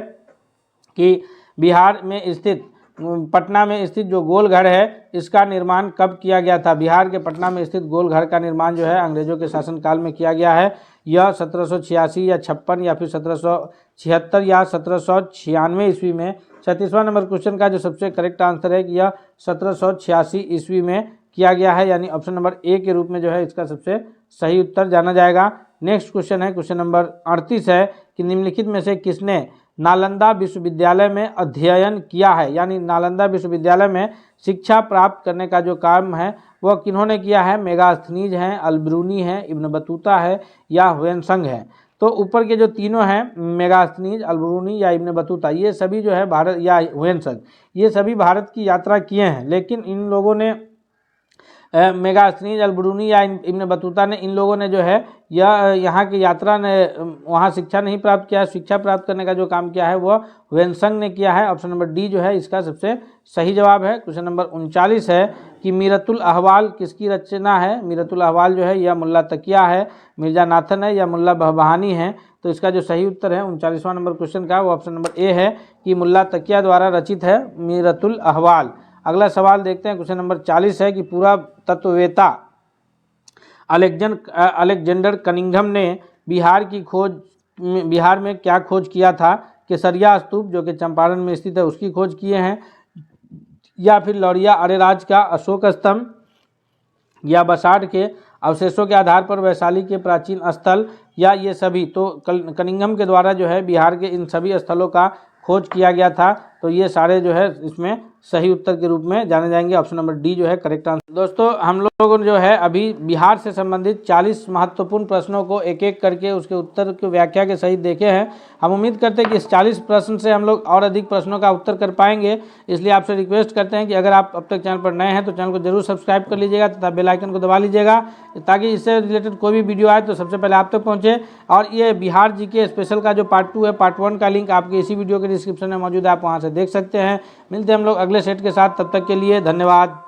कि बिहार में स्थित पटना में स्थित जो गोलघर है इसका निर्माण कब किया गया था। बिहार के पटना में स्थित गोलघर का निर्माण जो है अंग्रेजों के शासनकाल में किया गया है। यह 1786 या 56 या फिर 1776 या 1796 ईस्वी में। 36वां नंबर क्वेश्चन का जो सबसे करेक्ट आंसर है कि यह 1786 ईस्वी में किया गया है, यानी ऑप्शन नंबर ए के रूप में जो है इसका सबसे सही उत्तर जाना जाएगा। नेक्स्ट क्वेश्चन है, क्वेश्चन नंबर 38 है कि निम्नलिखित में से किसने नालंदा विश्वविद्यालय में अध्ययन किया है। यानी नालंदा विश्वविद्यालय में शिक्षा प्राप्त करने का जो काम है वह किन्होंने किया है। मेगास्थनीज हैं, अलबरूनी है, इब्न बतूता है या हुएनसंग है। तो ऊपर के जो तीनों हैं मेगास्थनीज, अलबरूनी या इब्न बतूता, ये सभी जो है भारत या हुएनसंग, ये सभी भारत की यात्रा किए हैं, लेकिन इन लोगों ने मेगास्थनीज, अलबरूनी या इब्न बतूता ने, इन लोगों ने जो है यहाँ की यात्रा ने वहाँ शिक्षा नहीं प्राप्त किया। शिक्षा प्राप्त करने का जो काम किया है वह हुएनसंग ने किया है। ऑप्शन नंबर डी जो है इसका सबसे सही जवाब है। क्वेश्चन नंबर 39 है कि मीरतुल अहवाल किसकी रचना है। मीरतुल अहवाल जो है यह मुल्ला तकिया है, मिर्जा नाथन है या मुल्ला बहबहानी है। तो इसका जो सही उत्तर है 39वां नंबर क्वेश्चन का वो ऑप्शन नंबर ए है कि मुल्ला तकिया द्वारा रचित है मीरतुल अहवाल। अगला सवाल देखते हैं, क्वेश्चन नंबर 40 है कि पूरा तत्ववेता अलेक्जेंडर कनिंघम ने बिहार में क्या खोज किया था? केसरिया स्तूप जो कि चंपारण में स्थित है उसकी खोज किए हैं, या फिर लौरिया अरेराज का अशोक स्तंभ, या बसाड़ के अवशेषों के आधार पर वैशाली के प्राचीन स्थल, या ये सभी। तो कनिंघम के द्वारा जो है बिहार के इन सभी स्थलों का खोज किया गया था। तो ये सारे जो है इसमें सही उत्तर के रूप में जाने जाएंगे। ऑप्शन नंबर डी जो है करेक्ट आंसर। दोस्तों हम लोगों ने जो है अभी बिहार से संबंधित 40 महत्वपूर्ण प्रश्नों को एक एक करके उसके उत्तर की व्याख्या के सहित देखे हैं। हम उम्मीद करते हैं कि इस 40 प्रश्न से हम लोग और अधिक प्रश्नों का उत्तर कर पाएंगे। इसलिए आपसे रिक्वेस्ट करते हैं कि अगर आप अब तक चैनल पर नए हैं तो चैनल को जरूर सब्सक्राइब कर लीजिएगा तथा बेल आइकन को दबा लीजिएगा, ताकि इससे रिलेटेड कोई भी वीडियो आए तो सबसे पहले आप तक पहुँचे। और ये बिहार जीके स्पेशल का जो पार्ट 2 है, पार्ट 1 का लिंक आपके इसी वीडियो के डिस्क्रिप्शन में मौजूद है, आप वहाँ से देख सकते हैं। मिलते हैं हम लोग अगले सेट के साथ, तब तक के लिए धन्यवाद।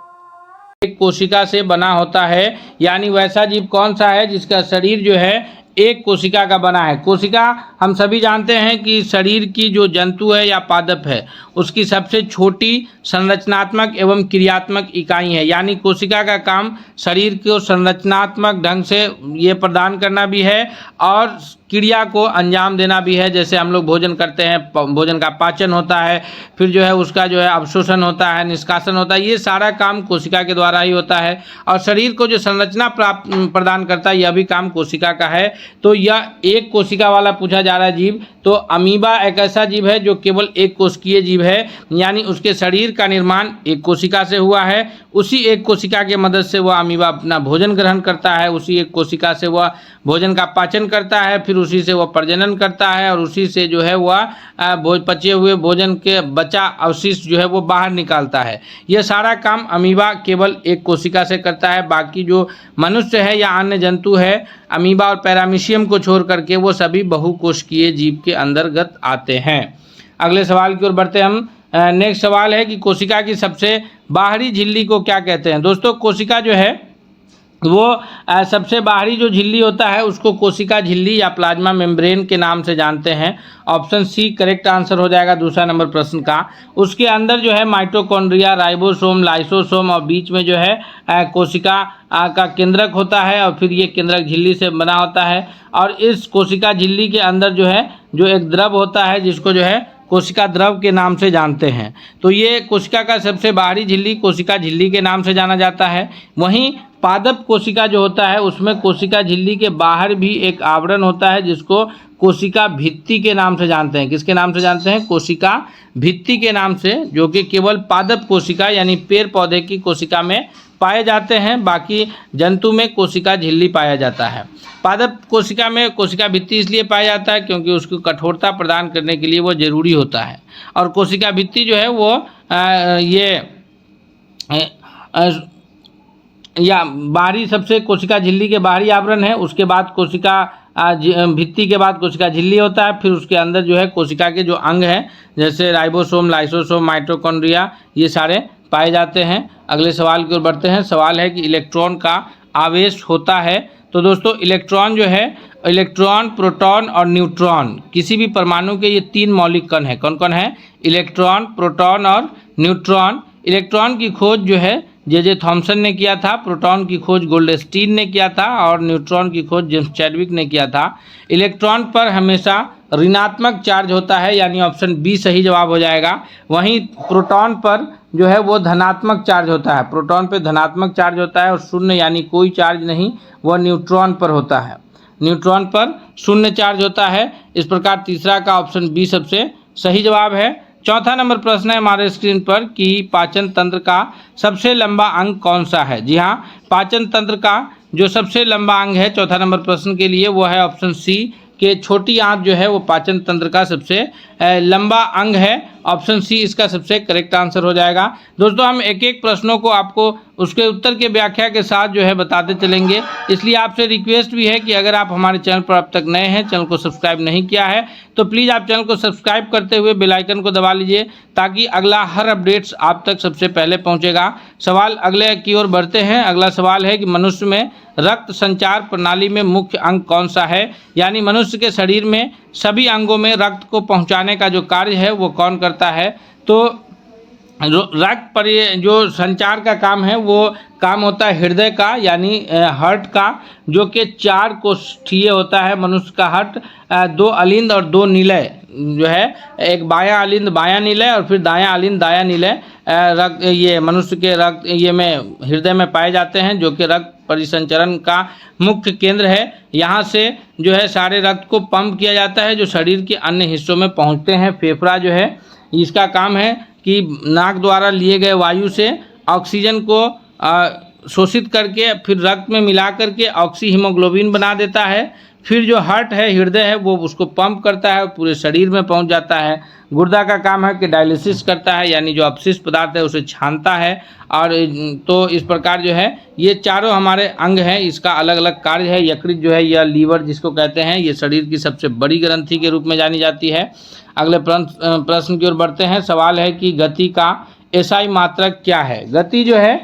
एक कोशिका से बना होता है, यानी वैसा जीव कौन सा है जिसका शरीर जो है एक कोशिका का बना है? कोशिका हम सभी जानते हैं कि शरीर की जो जंतु है या पादप है उसकी सबसे छोटी संरचनात्मक एवं क्रियात्मक इकाई है। यानी कोशिका का काम शरीर को संरचनात्मक ढंग से ये प्रदान करना भी है और क्रिया को अंजाम देना भी है। जैसे हम लोग भोजन करते हैं, भोजन का पाचन होता है, फिर जो है उसका जो है अवशोषण होता है, निष्कासन होता है, ये सारा काम कोशिका के द्वारा ही होता है। और शरीर को जो संरचना प्रदान करता है यह भी काम कोशिका का है। तो यह एक कोशिका वाला पूछा जा रहा है जीव। तो अमीबा एक ऐसा जीव है जो केवल एक कोशिकीय जीव है, यानी उसके शरीर का निर्माण एक कोशिका से हुआ है। उसी एक कोशिका की मदद से वह अमीबा अपना भोजन ग्रहण करता है, उसी एक कोशिका से वह भोजन का पाचन करता है, फिर उसी से वह प्रजनन करता है और उसी से जो है वह पचे हुए भोजन के बचा अवशिष्ट जो है वो बाहर निकालता है। यह सारा काम अमीबा केवल एक कोशिका से करता है। बाकी जो मनुष्य है या अन्य जंतु है, अमीबा और पैरामीशियम को छोड़ करके वो सभी बहुकोशिकीय जीव के अंतर्गत आते हैं। अगले सवाल की ओर बढ़ते हैं हम। नेक्स्ट सवाल है कि कोशिका की सबसे बाहरी झिल्ली को क्या कहते हैं? दोस्तों कोशिका जो है वो सबसे बाहरी जो झिल्ली होता है उसको कोशिका झिल्ली या प्लाज्मा मेम्ब्रेन के नाम से जानते हैं। ऑप्शन सी करेक्ट आंसर हो जाएगा दूसरा नंबर प्रश्न का। उसके अंदर जो है माइटोकॉन्ड्रिया, राइबोसोम, लाइसोसोम और बीच में जो है कोशिका का केंद्रक होता है और फिर ये केंद्रक झिल्ली से बना होता है। और इस कोशिका झिल्ली के अंदर जो है जो एक द्रव होता है जिसको जो है कोशिका द्रव के नाम से जानते हैं। तो ये कोशिका का सबसे बाहरी झिल्ली कोशिका झिल्ली के नाम से जाना जाता है। वहीं पादप कोशिका जो होता है उसमें कोशिका झिल्ली के बाहर भी एक आवरण होता है जिसको कोशिका भित्ति के नाम से जानते हैं। किसके नाम से जानते हैं? कोशिका भित्ति के नाम से, जो कि केवल पादप कोशिका यानी पेड़ पौधे की कोशिका में पाए जाते हैं। बाकी जंतु में कोशिका झिल्ली पाया जाता है। पादप कोशिका में कोशिका भित्ति इसलिए पाया जाता है क्योंकि उसको कठोरता प्रदान करने के लिए वो जरूरी होता है। और कोशिका भित्ति जो है वो या बाहरी सबसे कोशिका झिल्ली के बाहरी आवरण है। उसके बाद कोशिका भित्ति के बाद कोशिका झिल्ली होता है। फिर उसके अंदर जो है कोशिका के जो अंग हैं जैसे राइबोसोम, लाइसोसोम, माइटोकॉन्ड्रिया ये सारे पाए जाते हैं। अगले सवाल की ओर बढ़ते हैं। सवाल है कि इलेक्ट्रॉन का आवेश होता है। तो दोस्तों इलेक्ट्रॉन जो है, इलेक्ट्रॉन, प्रोटॉन और न्यूट्रॉन, किसी भी परमाणु के ये 3 मौलिक कण हैं। कौन कौन है? इलेक्ट्रॉन, प्रोटॉन और न्यूट्रॉन। इलेक्ट्रॉन की खोज जो है जे थॉमसन ने किया था, प्रोटॉन की खोज गोल्डस्टीन ने किया था और न्यूट्रॉन की खोज जेम्स चैडविक ने किया था। इलेक्ट्रॉन पर हमेशा ऋणात्मक चार्ज होता है, यानी ऑप्शन बी सही जवाब हो जाएगा। वहीं प्रोटॉन पर जो है वो धनात्मक चार्ज होता है। प्रोटॉन पर धनात्मक चार्ज होता है और शून्य यानी कोई चार्ज नहीं वह न्यूट्रॉन पर होता है। न्यूट्रॉन पर शून्य चार्ज होता है। इस प्रकार तीसरा का ऑप्शन बी सबसे सही जवाब है। चौथा नंबर प्रश्न है हमारे स्क्रीन पर कि पाचन तंत्र का सबसे लंबा अंग कौन सा है? जी हाँ, पाचन तंत्र का जो सबसे लंबा अंग है चौथा नंबर प्रश्न के लिए वो है ऑप्शन सी कि छोटी आंत जो है वो पाचन तंत्र का सबसे लंबा अंग है। ऑप्शन सी इसका सबसे करेक्ट आंसर हो जाएगा। दोस्तों हम एक एक प्रश्नों को आपको उसके उत्तर के व्याख्या के साथ जो है बताते चलेंगे। इसलिए आपसे रिक्वेस्ट भी है कि अगर आप हमारे चैनल पर अब तक नए हैं, चैनल को सब्सक्राइब नहीं किया है, तो प्लीज़ आप चैनल को सब्सक्राइब करते हुए बेल आइकन को दबा लीजिए ताकि अगला हर अपडेट्स आप तक सबसे पहले पहुँचेगा। सवाल अगले की ओर बढ़ते हैं। अगला सवाल है कि मनुष्य में रक्त संचार प्रणाली में मुख्य अंग कौन सा है? यानी मनुष्य के शरीर में सभी अंगों में रक्त को पहुंचाने का जो कार्य है वो कौन करता है? तो रक्त पर जो संचार का काम है वो काम होता है हृदय का, यानी हार्ट का, जो कि 4 कोष्ठीय होता है मनुष्य का हार्ट। 2 अलिंद और 2 निलय जो है, एक बायां अलिंद बायां निलय और फिर दायां अलिंद दायां निलय रक्त, ये मनुष्य के रक्त ये में हृदय में पाए जाते हैं, जो कि रक्त परिसंचरण का मुख्य केंद्र है। यहाँ से जो है सारे रक्त को पंप किया जाता है जो शरीर के अन्य हिस्सों में पहुँचते हैं। फेफड़ा जो है इसका काम है कि नाक द्वारा लिए गए वायु से ऑक्सीजन को शोषित करके फिर रक्त में मिला करके ऑक्सी हीमोग्लोबिन बना देता है। फिर जो हार्ट है, हृदय है, वो उसको पंप करता है, पूरे शरीर में पहुंच जाता है। गुर्दा का काम है कि डायलिसिस करता है, यानी जो अपशिष्ट पदार्थ है उसे छानता है। और तो इस प्रकार जो है ये चारों हमारे अंग हैं, इसका अलग अलग कार्य है। यकृत जो है या लीवर जिसको कहते हैं, ये शरीर की सबसे बड़ी ग्रंथि के रूप में जानी जाती है। अगले प्रश्न की ओर बढ़ते हैं। सवाल है कि गति का एसआई मात्रक क्या है। गति जो है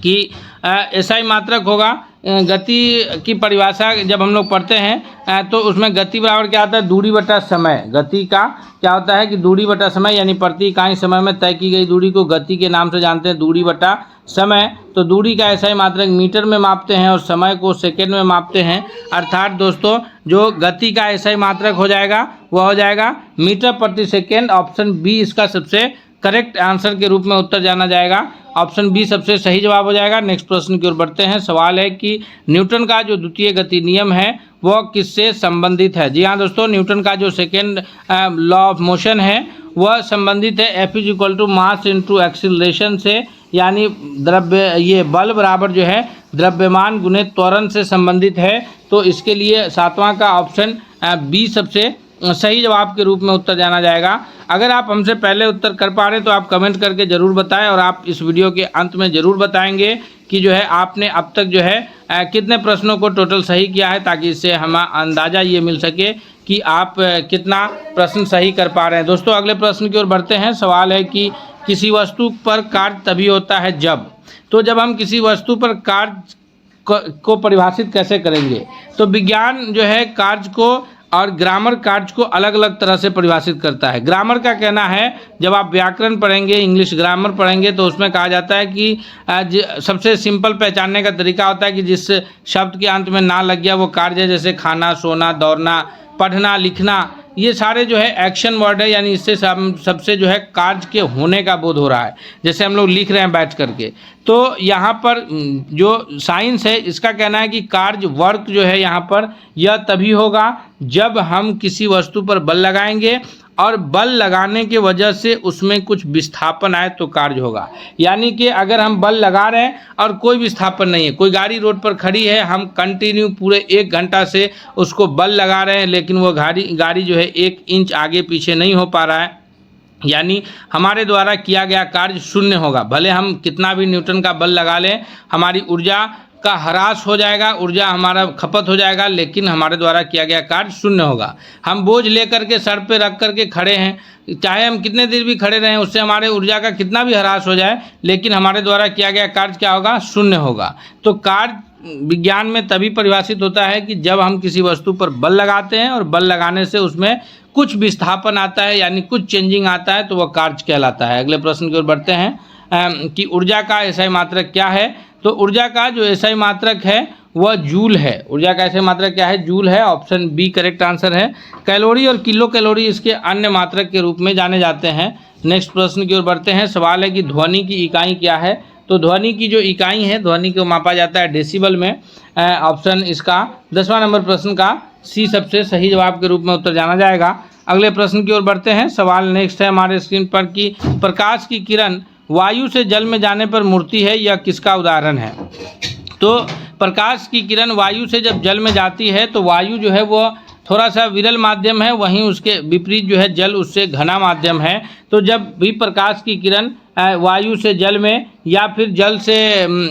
कि एसआई मात्रक होगा, गति की परिभाषा जब हम लोग पढ़ते हैं तो उसमें गति बराबर क्या आता है, दूरी बटा समय। गति का क्या होता है कि दूरी बटा समय, यानी प्रति इकाई समय में तय की गई दूरी को गति के नाम से जानते हैं, दूरी बटा समय। तो दूरी का एसआई मात्रक मीटर में मापते हैं और समय को सेकेंड में मापते हैं। अर्थात दोस्तों जो गति का एसआई मात्रक हो जाएगा वह हो जाएगा मीटर प्रति सेकेंड। ऑप्शन बी इसका सबसे करेक्ट आंसर के रूप में उत्तर जाना जाएगा। ऑप्शन बी सबसे सही जवाब हो जाएगा। नेक्स्ट प्रश्न की ओर बढ़ते हैं। सवाल है कि न्यूटन का जो द्वितीय गति नियम है वह किससे संबंधित है। जी हाँ दोस्तों, न्यूटन का जो सेकेंड लॉ ऑफ मोशन है वह संबंधित है F is equal to mass into acceleration से, यानी द्रव्य ये बल बराबर जो है द्रव्यमान गुणित त्वरण से संबंधित है। तो इसके लिए 7वां का ऑप्शन बी सबसे सही जवाब के रूप में उत्तर जाना जाएगा। अगर आप हमसे पहले उत्तर कर पा रहे हैं तो आप कमेंट करके ज़रूर बताएं, और आप इस वीडियो के अंत में ज़रूर बताएंगे कि जो है आपने अब तक जो है कितने प्रश्नों को टोटल सही किया है, ताकि इससे हमें अंदाज़ा ये मिल सके कि आप कितना प्रश्न सही कर पा रहे हैं। दोस्तों अगले प्रश्न की ओर बढ़ते हैं। सवाल है कि किसी वस्तु पर कार्य तभी होता है जब। तो जब हम किसी वस्तु पर कार्य को परिभाषित कैसे करेंगे, तो विज्ञान जो है कार्य को और ग्रामर कार्य को अलग अलग तरह से परिभाषित करता है। ग्रामर का कहना है, जब आप व्याकरण पढ़ेंगे, इंग्लिश ग्रामर पढ़ेंगे, तो उसमें कहा जाता है कि सबसे सिंपल पहचानने का तरीका होता है कि जिस शब्द के अंत में ना लग गया वो कार्य है, जैसे खाना, सोना, दौड़ना, पढ़ना, लिखना, ये सारे जो है एक्शन वर्ड है, यानी इससे सबसे जो है कार्य के होने का बोध हो रहा है। जैसे हम लोग लिख रहे हैं बैठ करके, तो यहाँ पर जो साइंस है इसका कहना है कि कार्य वर्क जो है यहाँ पर यह तभी होगा जब हम किसी वस्तु पर बल लगाएंगे और बल लगाने के वजह से उसमें कुछ विस्थापन आए तो कार्य होगा। यानी कि अगर हम बल लगा रहे हैं और कोई विस्थापन नहीं है, कोई गाड़ी रोड पर खड़ी है, हम कंटिन्यू पूरे 1 घंटा से उसको बल लगा रहे हैं, लेकिन वो गाड़ी जो है 1 इंच आगे पीछे नहीं हो पा रहा है, यानी हमारे द्वारा किया गया कार्य शून्य होगा। भले हम कितना भी न्यूटन का बल लगा लें, हमारी ऊर्जा का ह्रास हो जाएगा, ऊर्जा हमारा खपत हो जाएगा, लेकिन हमारे द्वारा किया गया कार्य शून्य होगा। हम बोझ लेकर के सर पे रख करके खड़े हैं, चाहे हम कितने देर भी खड़े रहें, उससे हमारे ऊर्जा का कितना भी ह्रास हो जाए, लेकिन हमारे द्वारा किया गया कार्य क्या होगा, शून्य होगा। तो कार्य विज्ञान में तभी परिभाषित होता है कि जब हम किसी वस्तु पर बल लगाते हैं और बल लगाने से उसमें कुछ विस्थापन आता है, यानी कुछ चेंजिंग आता है, तो वह कार्य कहलाता है। अगले प्रश्न की ओर बढ़ते हैं कि ऊर्जा का एसआई मात्रक क्या है। तो ऊर्जा का जो एसआई मात्रक है वह जूल है। ऊर्जा का एसआई मात्रक क्या है, जूल है। ऑप्शन बी करेक्ट आंसर है। कैलोरी और किलो कैलोरी इसके अन्य मात्रक के रूप में जाने जाते हैं। नेक्स्ट प्रश्न की ओर बढ़ते हैं। सवाल है कि ध्वनि की इकाई क्या है। तो ध्वनि की जो इकाई है, ध्वनि को मापा जाता है डेसिबल में। ऑप्शन इसका 10वां नंबर प्रश्न का सी सबसे सही जवाब के रूप में उत्तर जाना जाएगा। अगले प्रश्न की ओर बढ़ते हैं। सवाल नेक्स्ट है हमारे स्क्रीन पर कि प्रकाश की किरण वायु से जल में जाने पर मुड़ती है, यह किसका उदाहरण है। तो प्रकाश की किरण वायु से जब जल में जाती है तो वायु जो है वो थोड़ा सा विरल माध्यम है, वहीं उसके विपरीत जो है जल उससे घना माध्यम है। तो जब भी प्रकाश की किरण वायु से जल में या फिर जल से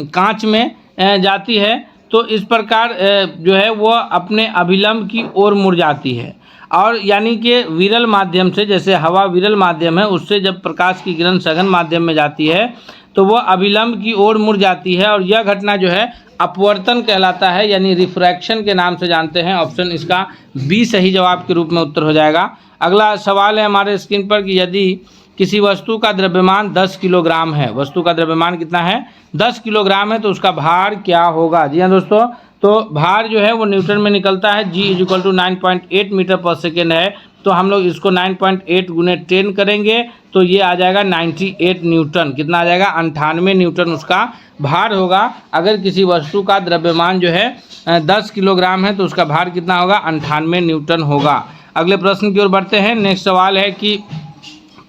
कांच में जाती है तो इस प्रकार जो है वो अपने अभिलंब की ओर मुड़ जाती है। और यानी कि विरल माध्यम से, जैसे हवा विरल माध्यम है, उससे जब प्रकाश की किरण सघन माध्यम में जाती है तो वह अभिलंब की ओर मुड़ जाती है, और यह घटना जो है अपवर्तन कहलाता है, यानी रिफ्रैक्शन के नाम से जानते हैं। ऑप्शन इसका बी सही जवाब के रूप में उत्तर हो जाएगा। अगला सवाल है हमारे स्क्रीन पर कि यदि किसी वस्तु का द्रव्यमान 10 किलोग्राम है, वस्तु का द्रव्यमान कितना है 10 किलोग्राम है, तो उसका भार क्या होगा। जी हाँ दोस्तों, तो भार जो है वो न्यूटन में निकलता है। G = 9.8 मीटर पर सेकेंड है, तो हम लोग इसको 9.8 × 10 करेंगे तो ये आ जाएगा 98 न्यूटन। कितना आ जाएगा 98 न्यूटन उसका भार होगा। अगर किसी वस्तु का द्रव्यमान जो है 10 किलोग्राम है तो उसका भार कितना होगा 98 न्यूटन होगा। अगले प्रश्न की ओर बढ़ते हैं। नेक्स्ट सवाल है कि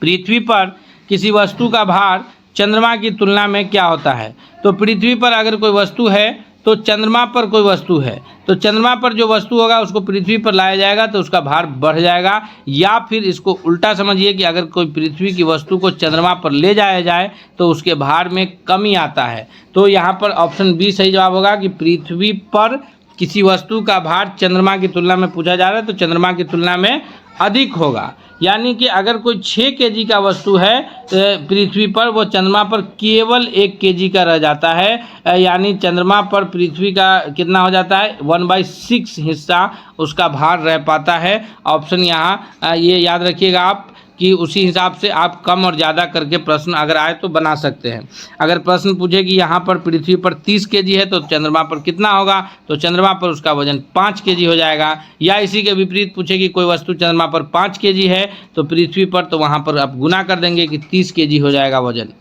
पृथ्वी पर किसी वस्तु का भार चंद्रमा की तुलना में क्या होता है। तो पृथ्वी पर अगर कोई वस्तु है तो चंद्रमा पर कोई वस्तु है, तो चंद्रमा पर जो वस्तु होगा उसको पृथ्वी पर लाया जाएगा तो उसका भार बढ़ जाएगा। या फिर इसको उल्टा समझिए कि अगर कोई पृथ्वी की वस्तु को चंद्रमा पर ले जाया जाए तो उसके भार में कमी आता है। तो यहाँ पर ऑप्शन बी सही जवाब होगा कि पृथ्वी पर किसी वस्तु का भार चंद्रमा की तुलना में पूछा जा रहा है तो चंद्रमा की तुलना में अधिक होगा। यानी कि अगर कोई 6 kg का वस्तु है पृथ्वी पर, वो चंद्रमा पर केवल 1 kg का रह जाता है। यानी चंद्रमा पर पृथ्वी का कितना हो जाता है 1/6 हिस्सा उसका भार रह पाता है। ऑप्शन यहाँ ये याद रखिएगा आप कि उसी हिसाब से आप कम और ज़्यादा करके प्रश्न अगर आए तो बना सकते हैं। अगर प्रश्न पूछे कि यहाँ पर पृथ्वी पर 30 kg है तो चंद्रमा पर कितना होगा, तो चंद्रमा पर उसका वजन 5 kg हो जाएगा। या इसी के विपरीत पूछे कि कोई वस्तु चंद्रमा पर 5 kg है तो पृथ्वी पर, तो वहाँ पर आप गुना कर देंगे कि 30 kg हो जाएगा वजन।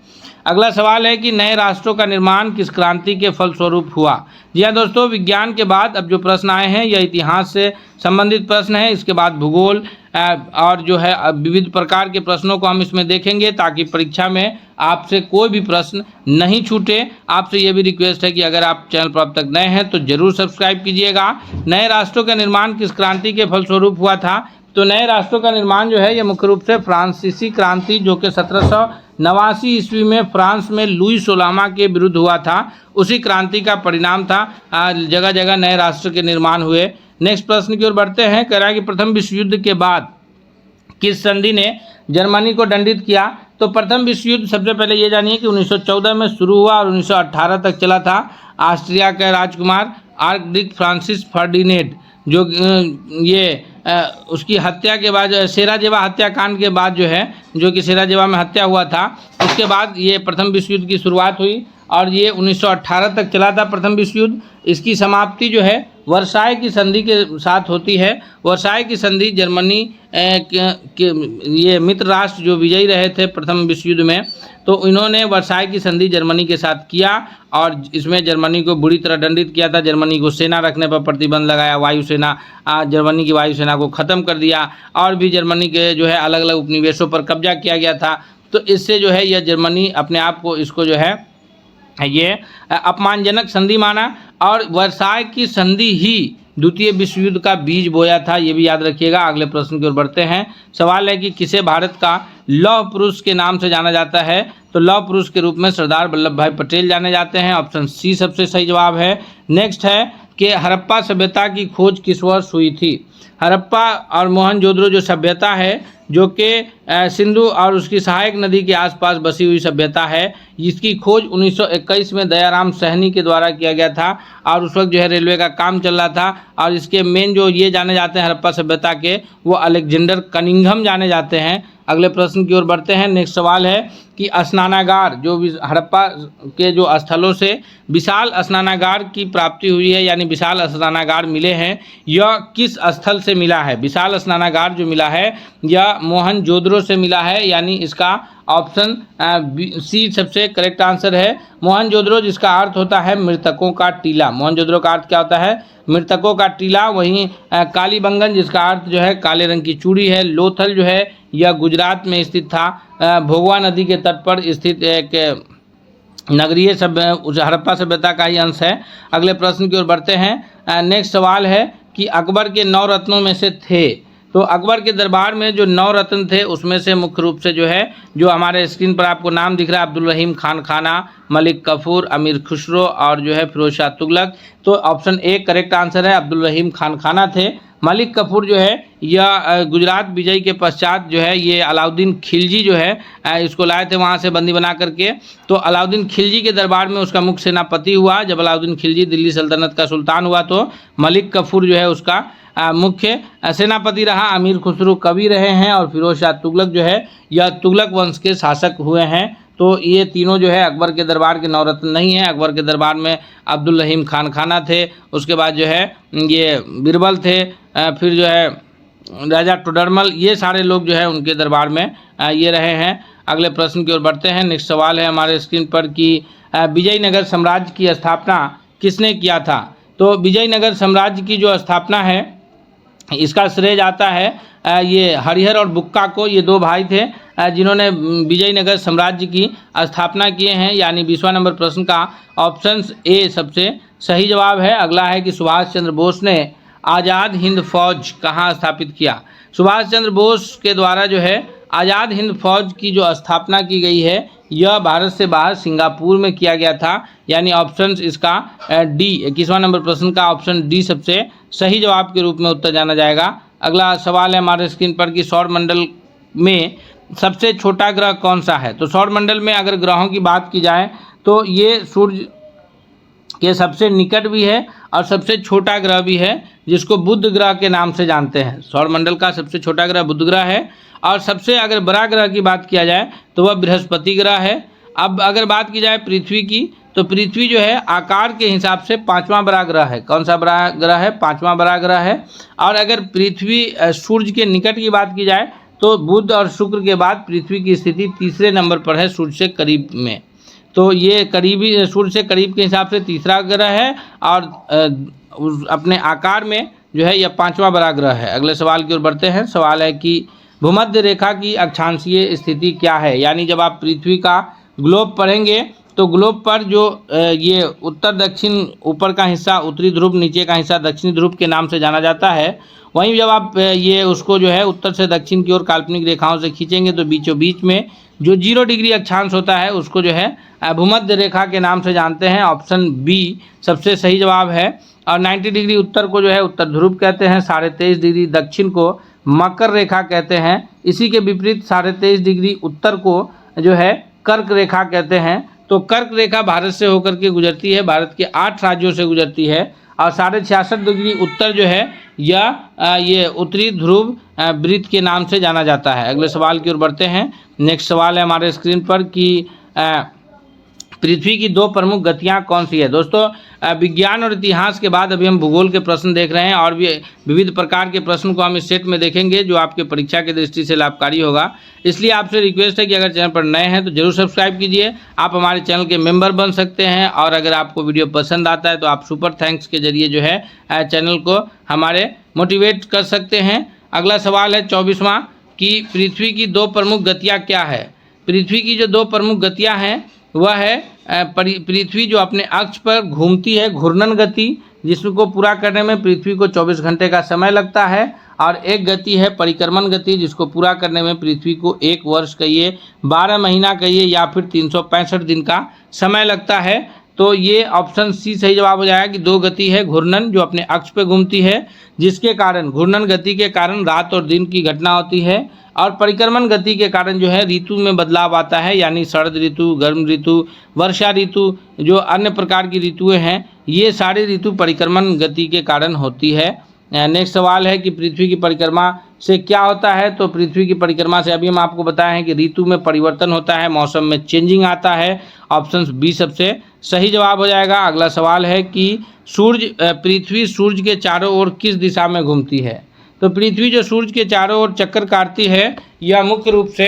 अगला सवाल है कि नए राष्ट्रों का निर्माण किस क्रांति के फलस्वरूप हुआ। जी हाँ दोस्तों, विज्ञान के बाद अब जो प्रश्न आए हैं यह इतिहास से संबंधित प्रश्न है। इसके बाद भूगोल और जो है विविध प्रकार के प्रश्नों को हम इसमें देखेंगे ताकि परीक्षा में आपसे कोई भी प्रश्न नहीं छूटे। आपसे ये भी रिक्वेस्ट है कि अगर आप चैनल पर अब तक नए हैं तो जरूर सब्सक्राइब कीजिएगा। नए राष्ट्रों का निर्माण किस क्रांति के फलस्वरूप हुआ था। तो नए राष्ट्रों का निर्माण जो है ये मुख्य रूप से फ्रांसीसी क्रांति जो कि 1789 ईस्वी में फ्रांस में लुई 16वां के विरुद्ध हुआ था, उसी क्रांति का परिणाम था। जगह जगह नए राष्ट्र के निर्माण हुए। नेक्स्ट प्रश्न की ओर बढ़ते हैं। कह रहा है कि प्रथम विश्व युद्ध के बाद किस संधि ने जर्मनी को दंडित किया। तो प्रथम विश्व युद्ध सबसे पहले ये जानिए कि 1914 में शुरू हुआ और 1918 तक चला था। ऑस्ट्रिया के राजकुमार आर्कडिक फ्रांसिस फर्डिनेंड जो उसकी हत्या के बाद सेराजेवा हत्याकांड के बाद जो है, जो कि सेराजेवा में हत्या हुआ था, उसके बाद ये प्रथम विश्व युद्ध की शुरुआत हुई और ये 1918 तक चला था प्रथम विश्व युद्ध। इसकी समाप्ति जो है वर्साई की संधि के साथ होती है। वर्साई की संधि जर्मनी के ये मित्र राष्ट्र जो विजयी रहे थे प्रथम विश्व युद्ध में, तो इन्होंने वर्साई की संधि जर्मनी के साथ किया और इसमें जर्मनी को बुरी तरह दंडित किया था। जर्मनी को सेना रखने पर प्रतिबंध लगाया, वायुसेना जर्मनी की वायुसेना को ख़त्म कर दिया और भी जर्मनी के जो है अलग अलग उपनिवेशों पर कब्जा किया गया था। तो इससे जो है यह जर्मनी अपने आप को इसको जो है ये अपमानजनक संधि माना और वर्साई की संधि ही द्वितीय विश्व युद्ध का बीज बोया था, ये भी याद रखिएगा। अगले प्रश्न की ओर बढ़ते हैं। सवाल है कि किसे भारत का लौह पुरुष के नाम से जाना जाता है। तो लौह पुरुष के रूप में सरदार वल्लभ भाई पटेल जाने जाते हैं। ऑप्शन सी सबसे सही जवाब है। नेक्स्ट है कि हड़प्पा सभ्यता की खोज किस वर्ष हुई थी। हड़प्पा और मोहनजोदड़ो जो सभ्यता है जो कि सिंधु और उसकी सहायक नदी के आसपास बसी हुई सभ्यता है, जिसकी खोज 1921 में दयाराम सहनी के द्वारा किया गया था और उस वक्त जो है रेलवे का काम चल रहा था। और इसके मेन जो ये जाने जाते हैं हड़प्पा सभ्यता के, वो अलेक्जेंडर कनिंघम जाने जाते हैं। अगले प्रश्न की ओर बढ़ते हैं। नेक्स्ट सवाल है कि स्नानागार जो हड़प्पा के जो स्थलों से विशाल स्नानागार की प्राप्ति हुई है, यानी विशाल स्नानागार मिले हैं, यह किस स्थल से मिला है। विशाल स्नानागार जो मिला है यह मोहनजोदड़ो से मिला है, यानी इसका ऑप्शन सी सबसे करेक्ट आंसर है। मोहनजोदड़ो जिसका अर्थ होता है मृतकों का टीला। मोहनजोदड़ो का अर्थ क्या होता है, मृतकों का टीला। वहीं कालीबंगन जिसका अर्थ जो है काले रंग की चूड़ी है। लोथल जो है यह गुजरात में स्थित था। भोगवा नदी के तट पर स्थित एक नगरीय सभ्य हड़प्पा सभ्यता का ही अंश है। अगले प्रश्न की ओर बढ़ते हैं। नेक्स्ट सवाल है कि अकबर के 9 रत्नों में से थे। तो अकबर के दरबार में जो 9 रत्न थे उसमें से मुख्य रूप से जो है, जो हमारे स्क्रीन पर आपको नाम दिख रहा है, अब्दुल रहीम खान खाना, मलिक कफूर, अमीर खुसरो और जो है फिरोज शाह तुगलक। तो ऑप्शन ए करेक्ट आंसर है, अब्दुल रहीम खान खाना थे। मलिक कफूर जो है यह गुजरात विजय के पश्चात जो है ये अलाउद्दीन खिलजी जो है इसको लाए थे वहाँ से बंदी बना करके। तो अलाउद्दीन खिलजी के दरबार में उसका मुख्य सेनापति हुआ। जब अलाउद्दीन खिलजी दिल्ली सल्तनत का सुल्तान हुआ तो मलिक कफूर जो है उसका मुख्य सेनापति रहा। अमीर खुसरो कवि रहे हैं और फिरोज शाह तुगलक जो है यह तुगलक वंश के शासक हुए हैं। तो ये तीनों जो है अकबर के दरबार के नवरत्न नहीं है। अकबर के दरबार में अब्दुल रहीम खान खाना थे, उसके बाद जो है ये बीरबल थे, फिर जो है राजा टोडरमल, ये सारे लोग जो है उनके दरबार में ये रहे हैं। अगले प्रश्न की ओर बढ़ते हैं। नेक्स्ट सवाल है हमारे स्क्रीन पर कि विजयनगर साम्राज्य की स्थापना किसने किया था। तो विजयनगर साम्राज्य की जो स्थापना है इसका श्रेय जाता है ये हरिहर और बुक्का को। ये दो भाई थे जिन्होंने विजयनगर साम्राज्य की स्थापना किए हैं। यानी 20वां नंबर प्रश्न का ऑप्शन ए सबसे सही जवाब है। अगला है कि सुभाष चंद्र बोस ने आज़ाद हिंद फौज कहाँ स्थापित किया। सुभाष चंद्र बोस के द्वारा जो है आज़ाद हिंद फौज की जो स्थापना की गई है यह भारत से बाहर सिंगापुर में किया गया था। यानी ऑप्शन इसका डी 21वां नंबर प्रश्न का ऑप्शन डी सबसे सही जवाब के रूप में उत्तर जाना जाएगा। अगला सवाल है हमारे स्क्रीन पर कि सौर मंडल में सबसे छोटा ग्रह कौन सा है। तो सौर मंडल में अगर ग्रहों की बात की जाए तो ये सूर्य के सबसे निकट भी है और सबसे छोटा ग्रह भी है, जिसको बुध ग्रह के नाम से जानते हैं। सौर मंडल का सबसे छोटा ग्रह बुध ग्रह है और सबसे अगर बड़ा ग्रह की बात किया जाए तो वह बृहस्पति ग्रह है। अब अगर बात की जाए पृथ्वी की तो पृथ्वी जो है आकार के हिसाब से 5वां बड़ा ग्रह है। कौन सा बड़ा ग्रह है? 5वां बड़ा ग्रह है। और अगर पृथ्वी सूर्य के निकट की बात की जाए तो बुध और शुक्र के बाद पृथ्वी की स्थिति तीसरे नंबर पर है सूर्य से करीब में। तो ये करीबी सूर्य से करीब के हिसाब से तीसरा ग्रह है और अपने आकार में जो है यह 5वां बड़ा ग्रह है। अगले सवाल की ओर बढ़ते हैं। सवाल है कि भूमध्य रेखा की अक्षांशीय स्थिति क्या है। यानी जब आप पृथ्वी का ग्लोब पढ़ेंगे तो ग्लोब पर जो ये उत्तर दक्षिण ऊपर का हिस्सा उत्तरी ध्रुव, नीचे का हिस्सा दक्षिणी ध्रुव के नाम से जाना जाता है। वहीं जब आप ये उसको जो है उत्तर से दक्षिण की ओर काल्पनिक रेखाओं से खींचेंगे तो बीचों बीच में जो 0 डिग्री अक्षांश होता है उसको जो है भूमध्य रेखा के नाम से जानते हैं। ऑप्शन बी सबसे सही जवाब है। और 90 डिग्री उत्तर को जो है उत्तर ध्रुव कहते हैं। 23.5 डिग्री दक्षिण को मकर रेखा कहते हैं। इसी के विपरीत 23.5 डिग्री उत्तर को जो है कर्क रेखा कहते हैं। तो कर्क रेखा भारत से होकर के गुजरती है, भारत के 8 राज्यों से गुजरती है। और 66.5 डिग्री उत्तर जो है यह ये उत्तरी ध्रुव वृत्त के नाम से जाना जाता है। अगले सवाल की ओर बढ़ते हैं। नेक्स्ट सवाल है हमारे स्क्रीन पर कि पृथ्वी की 2 प्रमुख गतियां कौन सी है। दोस्तों विज्ञान और इतिहास के बाद अभी हम भूगोल के प्रश्न देख रहे हैं और भी विविध प्रकार के प्रश्न को हम इस सेट में देखेंगे जो आपके परीक्षा की दृष्टि से लाभकारी होगा। इसलिए आपसे रिक्वेस्ट है कि अगर चैनल पर नए हैं तो जरूर सब्सक्राइब कीजिए। आप हमारे चैनल के मेंबर बन सकते हैं और अगर आपको वीडियो पसंद आता है तो आप सुपर थैंक्स के जरिए जो है चैनल को हमारे मोटिवेट कर सकते हैं। अगला सवाल है 24वां कि पृथ्वी की 2 प्रमुख गतियाँ क्या है। पृथ्वी की जो 2 प्रमुख गतियाँ हैं वह है पृथ्वी जो अपने अक्ष पर घूमती है घूर्णन गति, जिसको पूरा करने में पृथ्वी को 24 घंटे का समय लगता है। और एक गति है परिक्रमण गति, जिसको पूरा करने में पृथ्वी को 1 वर्ष कहिए, 12 महीना कहिए या फिर 365 दिन का समय लगता है। तो ये ऑप्शन सी सही जवाब हो जाएगा कि 2 गति है घूर्णन जो अपने अक्ष पे घूमती है, जिसके कारण घूर्णन गति के कारण रात और दिन की घटना होती है। और परिक्रमण गति के कारण जो है ऋतु में बदलाव आता है, यानी शरद ऋतु, गर्म ऋतु, वर्षा ऋतु, जो अन्य प्रकार की ऋतुएं हैं ये सारी ऋतु परिक्रमण गति के कारण होती है। नेक्स्ट सवाल है कि पृथ्वी की परिक्रमा से क्या होता है। तो पृथ्वी की परिक्रमा से अभी हम आपको बताए हैं कि ऋतु में परिवर्तन होता है, मौसम में चेंजिंग आता है। ऑप्शन बी सबसे सही जवाब हो जाएगा। अगला सवाल है कि पृथ्वी सूर्य के चारों ओर किस दिशा में घूमती है। तो पृथ्वी जो सूर्य के चारों ओर चक्कर काटती है यह मुख्य रूप से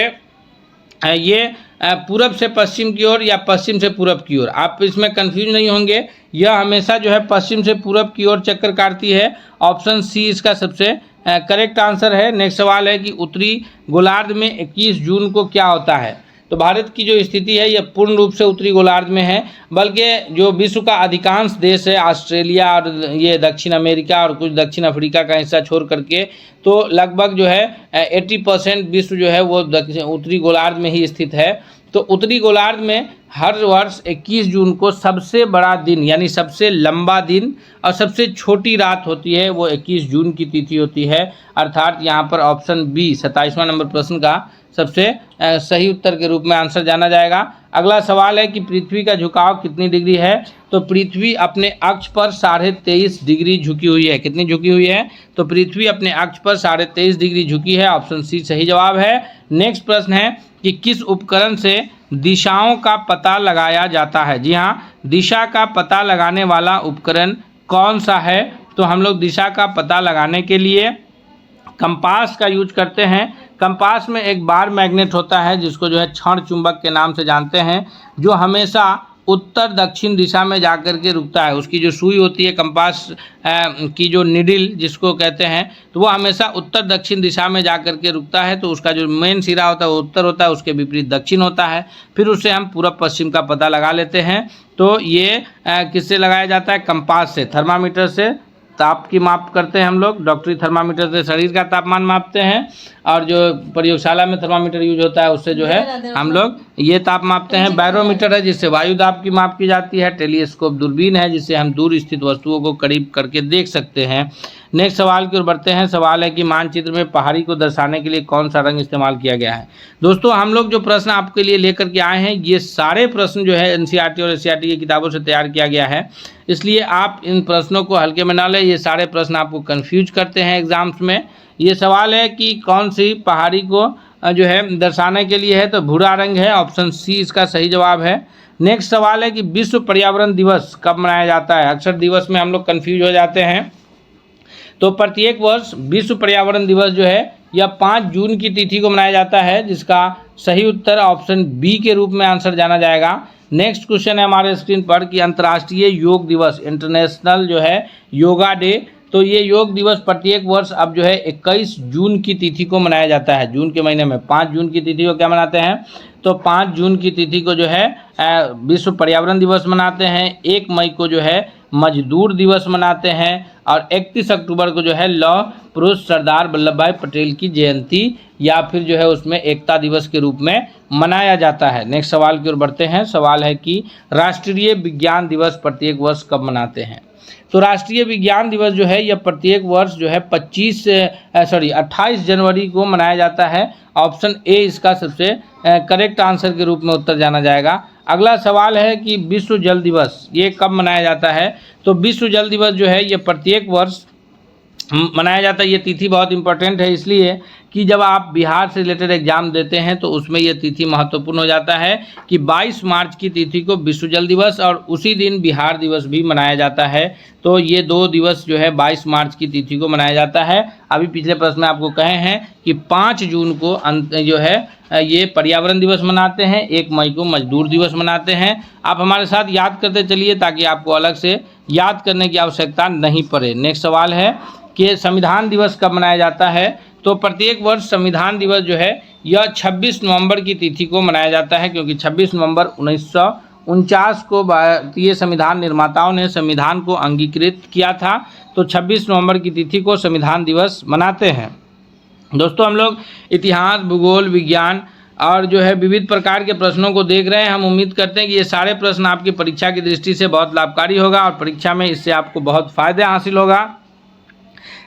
ये पूरब से पश्चिम की ओर या पश्चिम से पूरब की ओर, आप इसमें कंफ्यूज नहीं होंगे, यह हमेशा जो है पश्चिम से पूरब की ओर चक्कर काटती है। ऑप्शन सी इसका सबसे करेक्ट आंसर है। नेक्स्ट सवाल है कि उत्तरी गोलार्ध में 21 जून को क्या होता है। तो भारत की जो स्थिति है यह पूर्ण रूप से उत्तरी गोलार्ध में है, बल्कि जो विश्व का अधिकांश देश है ऑस्ट्रेलिया और ये दक्षिण अमेरिका और कुछ दक्षिण अफ्रीका का हिस्सा छोड़ करके, तो लगभग जो है 80% विश्व जो है वो उत्तरी गोलार्ध में ही स्थित है। तो उत्तरी गोलार्ध में हर वर्ष 21 जून को सबसे बड़ा दिन यानी सबसे लंबा दिन और सबसे छोटी रात होती है, वो 21 जून की तिथि होती है। अर्थात यहाँ पर ऑप्शन बी 27वां नंबर प्रश्न का सबसे सही उत्तर के रूप में आंसर जाना जाएगा। अगला सवाल है कि पृथ्वी का झुकाव कितनी डिग्री है? तो पृथ्वी अपने अक्ष पर 23.5 डिग्री झुकी हुई है। कितनी झुकी हुई है? तो पृथ्वी अपने अक्ष पर 23.5 डिग्री झुकी है। ऑप्शन सी सही जवाब है। नेक्स्ट प्रश्न है कि किस उपकरण से दिशाओं का पता लगाया जाता है? जी हाँ, दिशा का पता लगाने वाला उपकरण कौन सा है? तो हम लोग दिशा का पता लगाने के लिए कंपास का यूज करते हैं। कंपास में एक बार मैग्नेट होता है जिसको जो है क्षण चुंबक के नाम से जानते हैं, जो हमेशा उत्तर दक्षिण दिशा में जाकर के रुकता है। उसकी जो सुई होती है कंपास की जो निडिल जिसको कहते हैं, तो वो हमेशा उत्तर दक्षिण दिशा में जाकर के रुकता है। तो उसका जो मेन सिरा होता है वो उत्तर होता है, उसके विपरीत दक्षिण होता है। फिर उससे हम पूरब पश्चिम का पता लगा लेते हैं। तो ये किससे लगाया जाता है? कंपास से। थर्मामीटर से ताप की माप करते हैं हम लोग। डॉक्टरी थर्मामीटर से शरीर का तापमान मापते हैं, और जो प्रयोगशाला में थर्मामीटर यूज होता है उससे जो है हम लोग ये ताप मापते हैं। बैरोमीटर है जिससे वायु दाब की माप की जाती है। टेलीस्कोप दूरबीन है जिससे हम दूर स्थित वस्तुओं को करीब करके देख सकते हैं। नेक्स्ट सवाल की ओर बढ़ते हैं। सवाल है कि मानचित्र में पहाड़ी को दर्शाने के लिए कौन सा रंग इस्तेमाल किया गया है? दोस्तों, हम लोग जो प्रश्न आपके लिए लेकर के आए हैं, ये सारे प्रश्न जो है एनसीईआरटी और एससीईआरटी की किताबों से तैयार किया गया है, इसलिए आप इन प्रश्नों को हल्के में ना लें। ये सारे प्रश्न आपको कंफ्यूज करते हैं एग्जाम्स में। ये सवाल है कि कौन सी पहाड़ी को जो है दर्शाने के लिए है? तो भूरा रंग है। ऑप्शन सी इसका सही जवाब है। नेक्स्ट सवाल है कि विश्व पर्यावरण दिवस कब मनाया जाता है? अक्सर दिवस में हम लोग कंफ्यूज हो जाते हैं। तो प्रत्येक वर्ष विश्व पर्यावरण दिवस जो है यह 5 जून की तिथि को मनाया जाता है, जिसका सही उत्तर ऑप्शन बी के रूप में आंसर जाना जाएगा। नेक्स्ट क्वेश्चन है हमारे स्क्रीन पर कि अंतर्राष्ट्रीय योग दिवस, इंटरनेशनल जो है योगा डे, तो ये योग दिवस प्रत्येक वर्ष अब जो है 21 जून की तिथि को मनाया जाता है। जून के महीने में 5 जून की तिथि को क्या मनाते हैं? तो 5 जून की तिथि को जो है विश्व पर्यावरण दिवस मनाते हैं। 1 मई को जो है मजदूर दिवस मनाते हैं, और 31 अक्टूबर को जो है लौह पुरुष सरदार वल्लभ भाई पटेल की जयंती या फिर जो है उसमें एकता दिवस के रूप में मनाया जाता है। नेक्स्ट सवाल की ओर बढ़ते हैं। सवाल है कि राष्ट्रीय विज्ञान दिवस प्रत्येक वर्ष कब मनाते हैं? तो राष्ट्रीय विज्ञान दिवस जो है यह प्रत्येक वर्ष जो है 28 जनवरी को मनाया जाता है। ऑप्शन ए इसका सबसे करेक्ट आंसर के रूप में उत्तर जाना जाएगा। अगला सवाल है कि विश्व जल दिवस ये कब मनाया जाता है? तो विश्व जल दिवस जो है ये प्रत्येक वर्ष मनाया जाता है। ये तिथि बहुत इंपॉर्टेंट है, इसलिए कि जब आप बिहार से रिलेटेड एग्जाम देते हैं तो उसमें यह तिथि महत्वपूर्ण हो जाता है कि 22 मार्च की तिथि को विश्व जल दिवस और उसी दिन बिहार दिवस भी मनाया जाता है। तो ये 2 दिवस जो है 22 मार्च की तिथि को मनाया जाता है। अभी पिछले प्रश्न में आपको कहे हैं कि 5 जून को जो है ये पर्यावरण दिवस मनाते हैं, 1 मई को मजदूर दिवस मनाते हैं। आप हमारे साथ याद करते चलिए ताकि आपको अलग से याद करने की आवश्यकता नहीं पड़े। नेक्स्ट सवाल है कि संविधान दिवस कब मनाया जाता है? तो प्रत्येक वर्ष संविधान दिवस जो है यह 26 नवंबर की तिथि को मनाया जाता है, क्योंकि 26 नवंबर 1949 को भारतीय संविधान निर्माताओं ने संविधान को अंगीकृत किया था। तो 26 नवंबर की तिथि को संविधान दिवस मनाते हैं। दोस्तों, हम लोग इतिहास, भूगोल, विज्ञान और जो है विविध प्रकार के प्रश्नों को देख रहे हैं। हम उम्मीद करते हैं कि ये सारे प्रश्न आपकी परीक्षा की दृष्टि से बहुत लाभकारी होगा और परीक्षा में इससे आपको बहुत फ़ायदा हासिल होगा।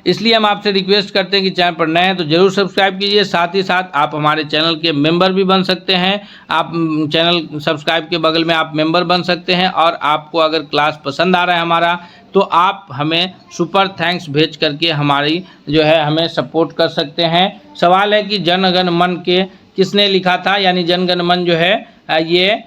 इसलिए हम आपसे रिक्वेस्ट करते हैं कि चैनल पर नए हैं तो जरूर सब्सक्राइब कीजिए। साथ ही साथ आप हमारे चैनल के मेंबर भी बन सकते हैं। आप चैनल सब्सक्राइब के बगल में आप मेंबर बन सकते हैं, और आपको अगर क्लास पसंद आ रहा है हमारा तो आप हमें सुपर थैंक्स भेज करके हमारी जो है हमें सपोर्ट कर सकते हैं। सवाल है कि जन गण मन के किसने लिखा था? यानी जन गण मन जो है ये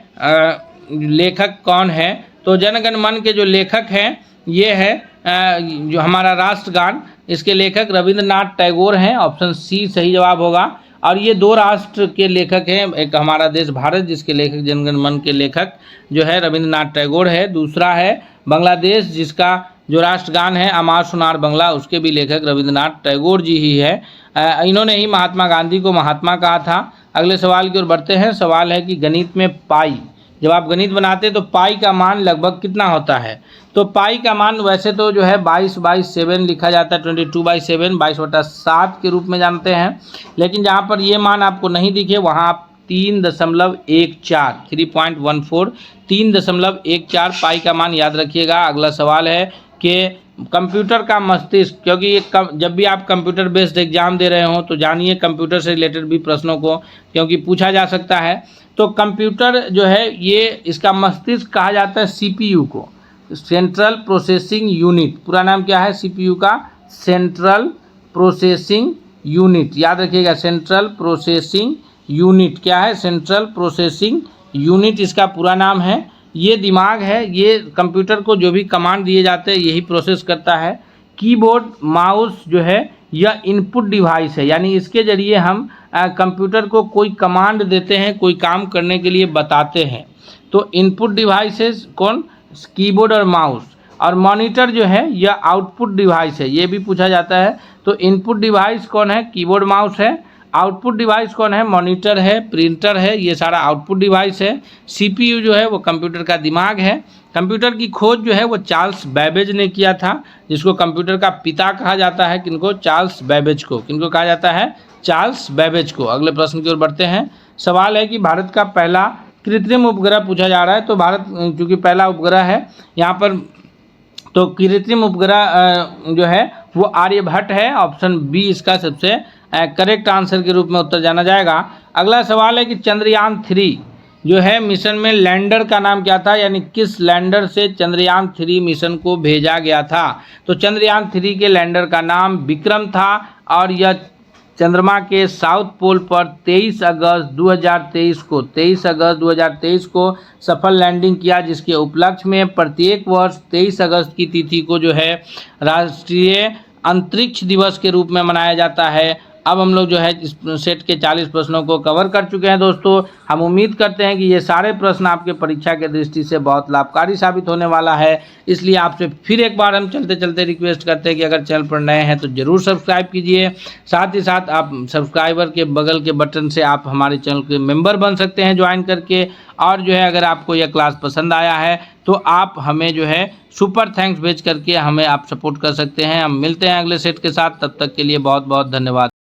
लेखक कौन है? तो जन गण मन के जो लेखक हैं ये है जो हमारा राष्ट्रगान, इसके लेखक रविंद्रनाथ टैगोर हैं। ऑप्शन सी सही जवाब होगा। और ये 2 राष्ट्र के लेखक हैं, एक हमारा देश भारत जिसके लेखक जन गण मन के लेखक जो है रविंद्रनाथ टैगोर है, दूसरा है बांग्लादेश जिसका जो राष्ट्रगान है अमार सुनार बंगला, उसके भी लेखक रविंद्रनाथ टैगोर जी ही है। इन्होंने ही महात्मा गांधी को महात्मा कहा था। अगले सवाल की ओर बढ़ते हैं। सवाल है कि गणित में पाई, जब आप गणित बनाते हैं तो पाई का मान लगभग कितना होता है? तो पाई का मान वैसे तो जो है 22/7 लिखा जाता है, 22/7 22/7 के रूप में जानते हैं। लेकिन जहाँ पर ये मान आपको नहीं दिखे वहाँ आप 3.14 पाई का मान याद रखिएगा। अगला सवाल है कि कंप्यूटर का मस्तिष्क, क्योंकि ये जब भी आप कंप्यूटर बेस्ड एग्जाम दे रहे हो तो जानिए कंप्यूटर से रिलेटेड भी प्रश्नों को क्योंकि पूछा जा सकता है। तो कंप्यूटर जो है ये इसका मस्तिष्क कहा जाता है CPU को, सेंट्रल प्रोसेसिंग यूनिट। पूरा नाम क्या है CPU का? Central processing unit. याद रखिएगा, सेंट्रल प्रोसेसिंग यूनिट क्या है? सेंट्रल प्रोसेसिंग यूनिट इसका पूरा नाम है। ये दिमाग है, ये कंप्यूटर को जो भी कमांड दिए जाते हैं यही प्रोसेस करता है। कीबोर्ड माउस जो है यह इनपुट डिवाइस है, यानी इसके जरिए हम कंप्यूटर को कोई कमांड देते हैं, कोई काम करने के लिए बताते हैं। तो इनपुट डिवाइसेस कौन? कीबोर्ड और माउस। और मॉनिटर जो है यह आउटपुट डिवाइस है, ये भी पूछा जाता है। तो इनपुट डिवाइस कौन है? कीबोर्ड माउस है। आउटपुट डिवाइस कौन है? मॉनिटर है, प्रिंटर है, ये सारा आउटपुट डिवाइस है। CPU जो है वो कंप्यूटर का दिमाग है। कंप्यूटर की खोज जो है वो चार्ल्स बैबेज ने किया था, जिसको कंप्यूटर का पिता कहा जाता है। किनको? चार्ल्स बैबेज को। किनको कहा जाता है? चार्ल्स बैबेज को। अगले प्रश्न की ओर बढ़ते हैं। सवाल है कि भारत का पहला कृत्रिम उपग्रह पूछा जा रहा है। तो भारत चूँकि पहला उपग्रह है यहाँ पर, तो कृत्रिम उपग्रह जो है वो आर्यभट्ट है। ऑप्शन बी इसका सबसे करेक्ट आंसर के रूप में उत्तर जाना जाएगा। अगला सवाल है कि चंद्रयान 3 जो है मिशन में लैंडर का नाम क्या था, यानी किस लैंडर से चंद्रयान 3 मिशन को भेजा गया था? तो चंद्रयान 3 के लैंडर का नाम विक्रम था और यह चंद्रमा के साउथ पोल पर 23 अगस्त 2023 को सफल लैंडिंग किया, जिसके उपलक्ष्य में प्रत्येक वर्ष 23 अगस्त की तिथि को जो है राष्ट्रीय अंतरिक्ष दिवस के रूप में मनाया जाता है। अब हम लोग जो है इस सेट के 40 प्रश्नों को कवर कर चुके हैं दोस्तों। हम उम्मीद करते हैं कि ये सारे प्रश्न आपके परीक्षा के दृष्टि से बहुत लाभकारी साबित होने वाला है। इसलिए आपसे फिर एक बार हम चलते चलते रिक्वेस्ट करते हैं कि अगर चैनल पर नए हैं तो ज़रूर सब्सक्राइब कीजिए। साथ ही साथ आप सब्सक्राइबर के बगल के बटन से आप हमारे चैनल के मेंबर बन सकते हैं ज्वाइन करके। और जो है अगर आपको यह क्लास पसंद आया है तो आप हमें जो है सुपर थैंक्स भेज करके हमें आप सपोर्ट कर सकते हैं। हम मिलते हैं अगले सेट के साथ, तब तक के लिए बहुत बहुत धन्यवाद।